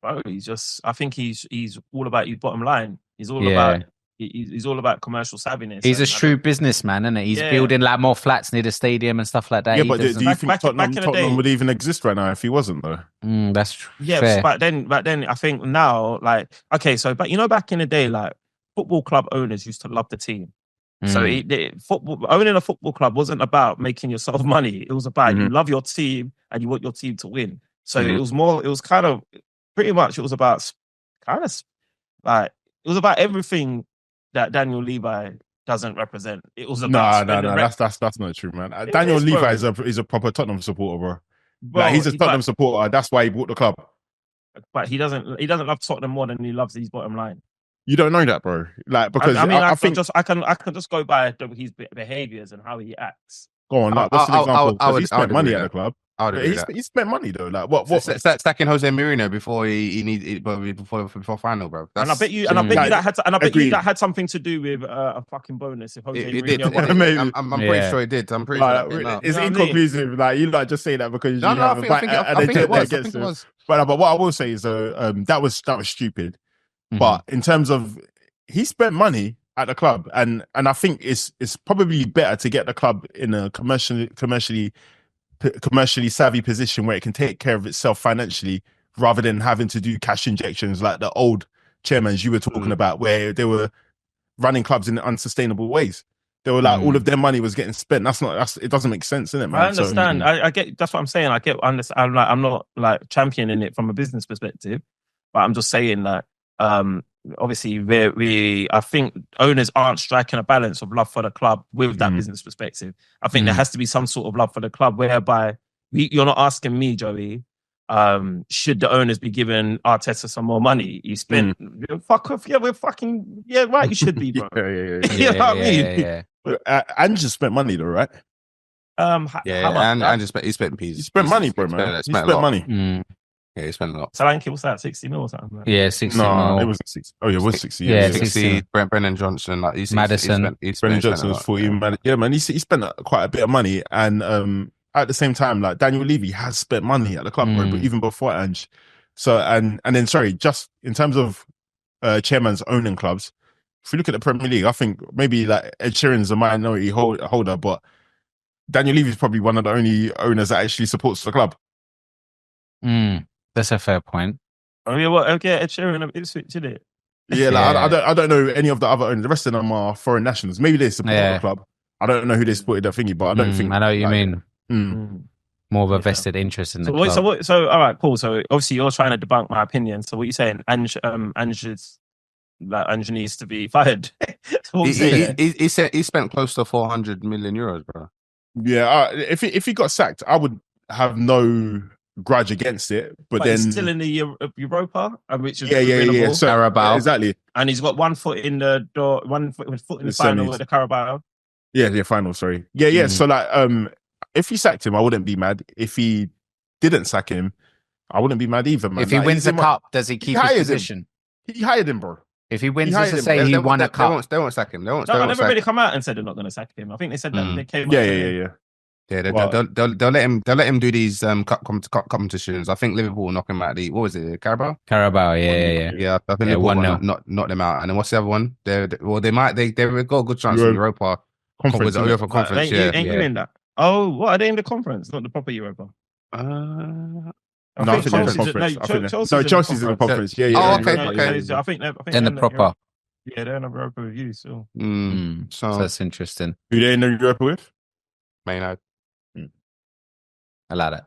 Bro, I think he's all about his bottom line. He's all about he's all about commercial savviness. He's a shrewd businessman, isn't he? He's building like more flats near the stadium and stuff like that. Yeah, but do you think Tottenham would even exist right now if he wasn't though? That's true. Yeah, fair. but then I think now, like, okay, so but back in the day, like football club owners used to love the team. So owning a football club wasn't about making yourself money. It was about you love your team and you want your team to win. So it was about everything that Daniel Levi doesn't represent. It was about no. That's not true, man. Daniel Levi is a proper Tottenham supporter, bro. Like, he's a Tottenham supporter. That's why he bought the club. But he doesn't love Tottenham more than he loves his bottom line. You don't know that, bro. Like, because I think I can just go by his behaviors and how he acts. Go on, like, what's an example? He spent money at the club. He spent money though. Like what? Stacking Jose Mourinho before final, bro. And I bet you that had something to do with a fucking bonus. If Jose Mourinho won it. I'm pretty sure it did. I'm pretty sure. It's inconclusive. Like, you like just say that because I think it was. But what I will say is that was stupid. But in terms of he spent money, at the club, and I think it's probably better to get the club in a commercially savvy position where it can take care of itself financially, rather than having to do cash injections like the old chairmans you were talking about, where they were running clubs in unsustainable ways. They were like all of their money was getting spent. It doesn't make sense, innit, man? I understand. I get. That's what I'm saying. I'm not like championing it from a business perspective, but I'm just saying that. Obviously, I think owners aren't striking a balance of love for the club with that business perspective. I think there has to be some sort of love for the club, whereby you're not asking me, Joey, should the owners be giving Arteta some more money? You spent fuck off. Yeah, we're fucking right. You should be, bro. You know what I mean? Yeah. Ange just spent money though, right? And he spent peas. He spent money, bro, man. He spent money. Yeah, he spent a lot. Solanke, what's that? 60 mil or something? Yeah, 60 No, mil. it wasn't 60. Oh, yeah, it was 60. Yeah, 60. Brennan Johnson, like Madison. Brennan Johnson was 40. Yeah, man, he spent quite a bit of money, and at the same time, like Daniel Levy has spent money at the club, bro, but even before Ange. So and then sorry, just in terms of chairman's owning clubs, if we look at the Premier League, I think maybe like Ed Sheeran's a minority holder, but Daniel Levy is probably one of the only owners that actually supports the club. That's a fair point. Oh yeah, well, okay, Ed Sheeran of Ipswich, isn't it? Yeah, like I don't know any of the other owners. The rest of them are foreign nationals. Maybe they support the club. I don't know who they supported that thingy, but I don't think. I know what you mean. More of a vested interest in the club. So all right, cool. So obviously you're trying to debunk my opinion. So what you're saying, Ange needs to be fired. He said he spent close to 400 million euros, bro. Yeah, if he got sacked, I would have no grudge against it, but then he's still in the Europa, which is yeah. So, Carabao, exactly, and he's got one foot in the door, one foot in the final with the Carabao. Yeah, final. Sorry, yeah. So like, if he sacked him, I wouldn't be mad. If he didn't sack him, I wouldn't be mad either, man. If he wins the cup, does he keep his position? He hired him, bro. If he wins, just to say he won a cup. They won't sack him. They never really come out and said they're not going to sack him. I think they said that they came. Yeah. Yeah, they'll let him do these cup competitions. I think Liverpool will knock him out. What was it? Carabao, yeah. Yeah, I think Liverpool knock them out. And then what's the other one? They've got a good chance in Europa Conference. Europa Conference. Ain't you in that? Oh, what are they in the conference? Not the proper Europa. I think Chelsea's in the conference. Yeah. Oh, okay. I think in the proper. Yeah, they're in the Europa with you. So that's interesting. Who they in the Europa with? Man Utd. I like that.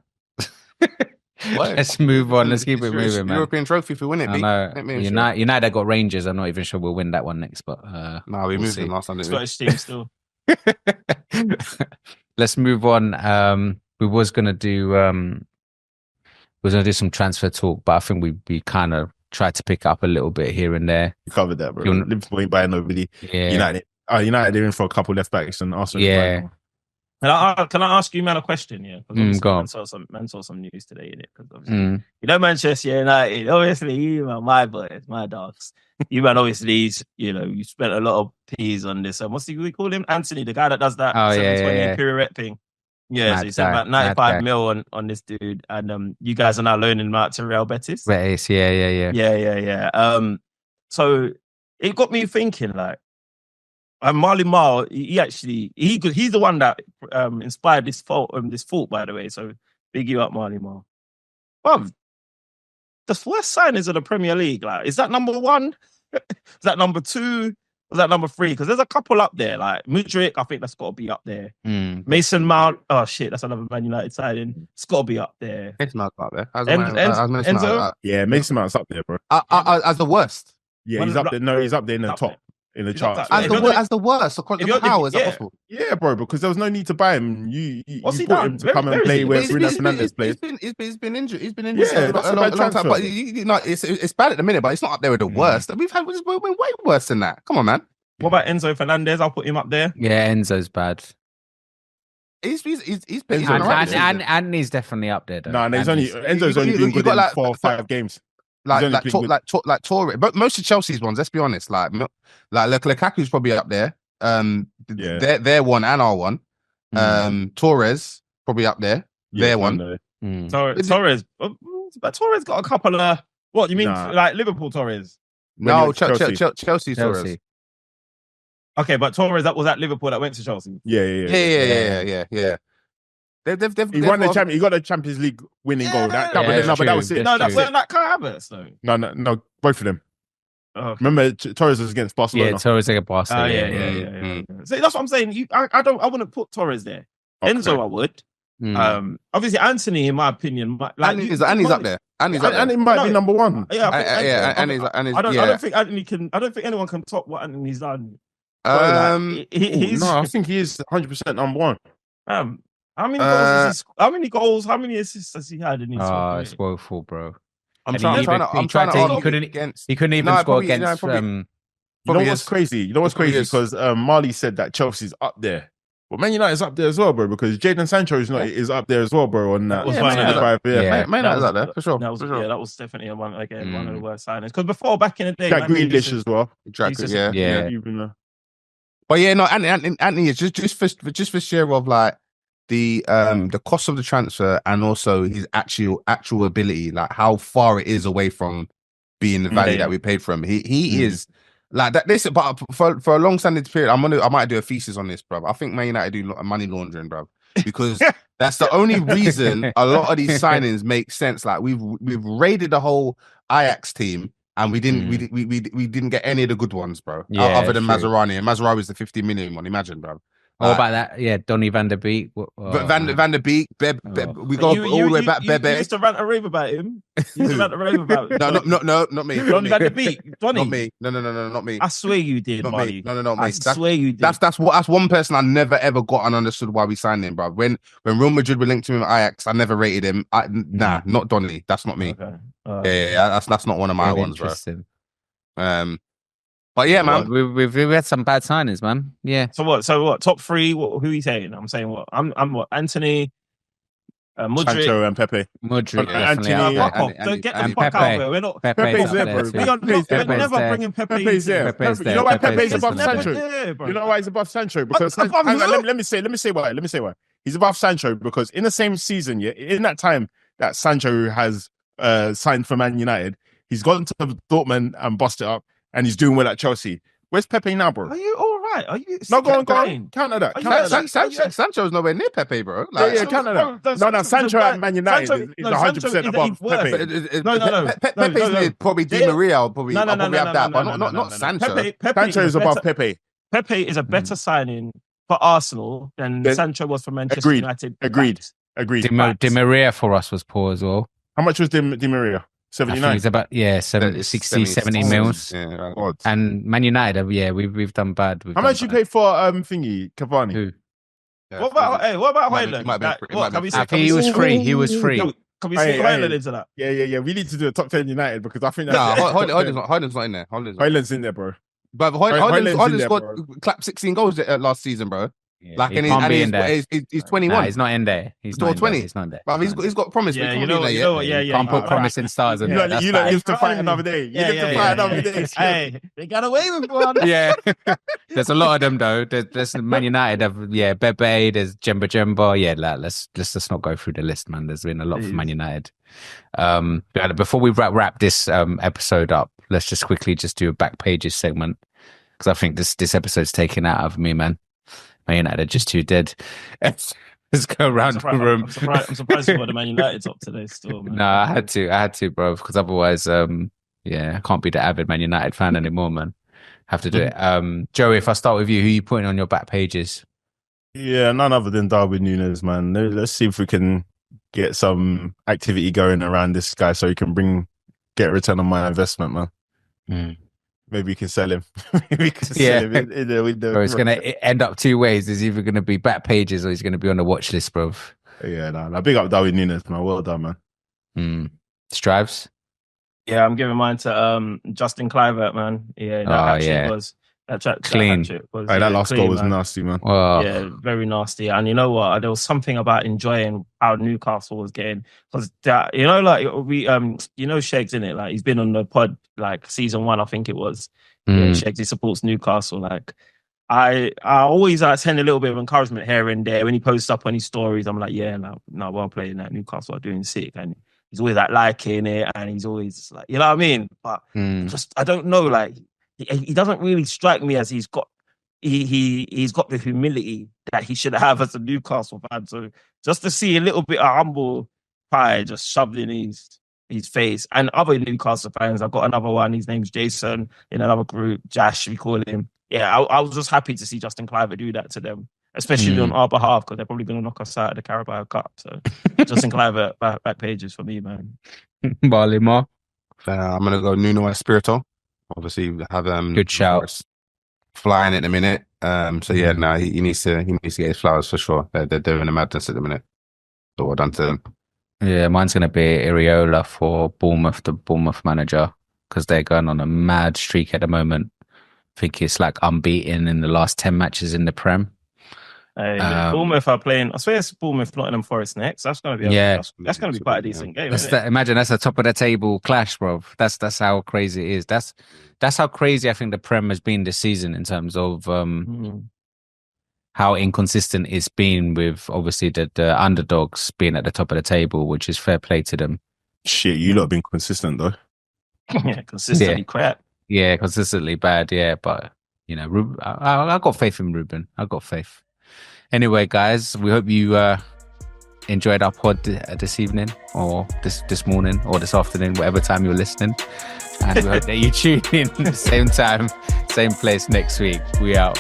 Let's move on. Let's keep it moving, man. European trophy if we win it. I know. United got Rangers. I'm not even sure we'll win that one next, but we moved them last time. Scottish team still. Let's move on. We was gonna do some transfer talk, but I think we kind of tried to pick up a little bit here and there. You covered that, bro. Liverpool ain't buying nobody. Yeah. United they're in for a couple left backs and Arsenal. Yeah. Can I ask you, man, a question? Yeah, go on. Man saw some news today in it because obviously you know Manchester United. Obviously, you man, my boys, my dogs. You man, obviously, you spent a lot of peas on this. What's we call him? Anthony, the guy that does that 720 Pirouette thing. Yeah, so he spent about 95 mil on this dude, and you guys are now loaning him out to Real Betis. Yeah. So it got me thinking, like. And Marley Marl, he's the one that inspired this thought, by the way. So big you up, Marley Marl. Bruv, the worst signings of the Premier League, like, is that number one? Is that number two? Is that number three? Because there's a couple up there, like Mudryk, I think that's got to be up there. Mason Mount, oh shit, that's another Man United signing. It's got to be up there. Mason Mount's up there. Enzo? Yeah, Mason Mount's up there, bro. As the worst. Yeah, he's up there. No, he's up there in the top. In the charts. As the worst. How is that possible? Yeah, bro, because there was no need to buy him. You brought him to come and play where Bruno Fernandes plays. He's been injured. He's been injured a long time. But it's bad at the minute, but it's not up there with the worst. We've been way worse than that. Come on, man. What about Enzo Fernandez? I'll put him up there. Yeah, Enzo's bad. He's been and he's definitely up there. Though. No, Enzo's only been good in 4 or 5 games. Like Torres, but most of Chelsea's ones. Let's be honest. Like Lukaku's probably up there. Their one and our one. Torres probably up there. Their one. Torres, but Torres got a couple of. What you mean? Like Liverpool Torres? No, Chelsea Torres. Okay, but Torres that was at Liverpool that went to Chelsea. Yeah. They've He won the champion. He got a Champions League winning goal. But that was it. No, that wasn't like Kai Havertz though. No, both of them. Okay. Remember, Torres was against Barcelona. Yeah, Torres against Barcelona. Yeah. So that's what I'm saying. I wouldn't put Torres there. Okay. Enzo, I would. Obviously, Anthony, in my opinion, Andy's up there. Andy might be number one. Andy's. I don't think Anthony can. I don't think anyone can top what Anthony's done. I think he is 100% number one. How many goals? How many assists has he had in his? It's woeful, bro. I'm trying to. He couldn't even score against. You know what's crazy? Because Marley said that Chelsea's up there. Well, Man United's up there as well, bro, because Jadon Sancho is up there as well, bro, on that. Man United's up there, for sure. That was definitely one of the worst signings. Because before, back in the day... Jack Grealish as well. But yeah, no, Anthony is just for share of like the cost of the transfer and also his actual ability, like how far it is away from being the value that we paid for him. He is... Like that, but for a long-standing period, I might do a thesis on this, bro. I think Man United do money laundering, bro, because that's the only reason a lot of these signings make sense. Like we've raided the whole Ajax team, and we didn't get any of the good ones, bro. Other than Mazraoui, and Mazraoui was the 50 million one. Imagine, bro. What about that? Yeah, Donny van der Beek. Van der Beek, Beb. We go all the way back. Bebe. You used to rant a rave about him. Not me. Donny van der Beek. Not me. No, not me. I swear you did. Not me. No, I swear you did. That's one person I never ever got and understood why we signed him, bro. When Real Madrid were linked to him at Ajax, I never rated him. Not Donny. That's not me. Okay. That's not one of my ones, bro. But yeah, man, we've had some bad signings, man. Yeah. So what? Top three? Who are you saying? I'm saying what? I'm what? Anthony, Mudryk, Sancho, and Pepe. Mudryk, Anthony, don't get the fuck out of here. We're not. Pepe's there, bro. We're never bringing Pepe. Pepe's there. You know why Pepe's above Sancho? You know why he's above Sancho? Because let me say why. He's above Sancho because in the same season, in that time that Sancho has signed for Man United, he's gone to Dortmund and busted it up. And he's doing well at Chelsea. Where's Pepe now, bro? Are you all right? Are you? No, go on. Counter that. Sancho's nowhere near Pepe, bro. Counter that. No, Sancho at Man United is 100% above Pepe. No. Pepe's near probably Di Maria. I'll probably have that, but not Sancho. Sancho is above Pepe. Pepe is a better signing for Arsenal than Sancho was for Manchester United. Agreed. Di Maria for us was poor as well. How much was Di Maria? 79. He's about 70 mils. Yeah, and Man United, we've done bad. How much you pay for Cavani? Who? Yeah, what about Højlund? I think he was free. Can we see Højlund into that? Yeah. We need to do a top 10 United because I think Højlund's not in there. Højlund's in there, bro. But Højlund scored clapped 16 goals last season, bro. Yeah, like he's 21. Nah, he's not in there. He's not 20. He's not in there. But he's got promise. Yeah, you can't put promising stars in there. You used to fight another day. Hey, they got away with one. Yeah, there's a lot of them though. There's Man United. Bebe. There's Jemba. Yeah, let's just not go through the list, man. There's been a lot for Man United. Before we wrap this episode up, let's just quickly do a back pages segment because I think this episode's taken out of me, man. Man United are just too dead. Let's go around the room. I'm surprised you got the Man United top today still, man. No, I had to, bro, because otherwise, I can't be the avid Man United fan anymore, man. Have to do it. Joey, if I start with you, who are you putting on your back pages? Yeah, none other than Darwin Nunez, man. Let's see if we can get some activity going around this guy so he can get a return on my investment, man. Maybe we can sell him. Sell him in the window. Bro, it's going to end up two ways. There's either going to be back pages or he's going to be on the watch list, bro. Yeah, no. Big up Darwin Nunez, man. Well done, man. Strives? Yeah, I'm giving mine to Justin Kluivert, man. Yeah, that was clean. That last goal was nasty, man. Wow. Yeah, very nasty. And you know what? There was something about enjoying how Newcastle was getting because Sheggs in it. Like he's been on the pod like season 1, I think it was. Yeah, Sheggs, he supports Newcastle. Like I always send a little bit of encouragement here and there when he posts up on his stories. I'm like, well played. That Newcastle are doing sick, and he's always like liking it, and he's always like, you know what I mean? But I don't know, like. He doesn't really strike me as he's got he's got the humility that he should have as a Newcastle fan. So just to see a little bit of humble pie just shoved in his face. And other Newcastle fans, I've got another one. His name's Jason in another group. Jash, we call him. Yeah, I was just happy to see Justin Cliver do that to them, especially on our behalf, because they're probably going to knock us out of the Carabao Cup. So Justin Cliver back pages for me, man. Barleyma. I'm gonna go Nuno Espirito. Obviously, have Good shout. Flying at the minute. So yeah, no, he needs to get his flowers for sure. They're doing a madness at the minute. So well done to them. Yeah, mine's gonna be Iriola for Bournemouth, the Bournemouth manager, because they're going on a mad streak at the moment. I think it's like unbeaten in the last 10 matches in the Prem. Bournemouth are playing. I swear it's Bournemouth, Nottingham Forest next. That's gonna be that's gonna be quite a decent game. Imagine that's a top of the table clash, bro. That's how crazy it is. That's how crazy I think the Prem has been this season in terms of how inconsistent it's been, with obviously the underdogs being at the top of the table, which is fair play to them. Shit, you lot have been consistent though. Yeah, consistently crap. Yeah, consistently bad. Yeah, but you know, I got faith in Ruben. I got faith. Anyway, guys, we hope you enjoyed our pod this evening, or this morning, or this afternoon, whatever time you're listening. And we hope that you tune in the same time, same place next week. We out.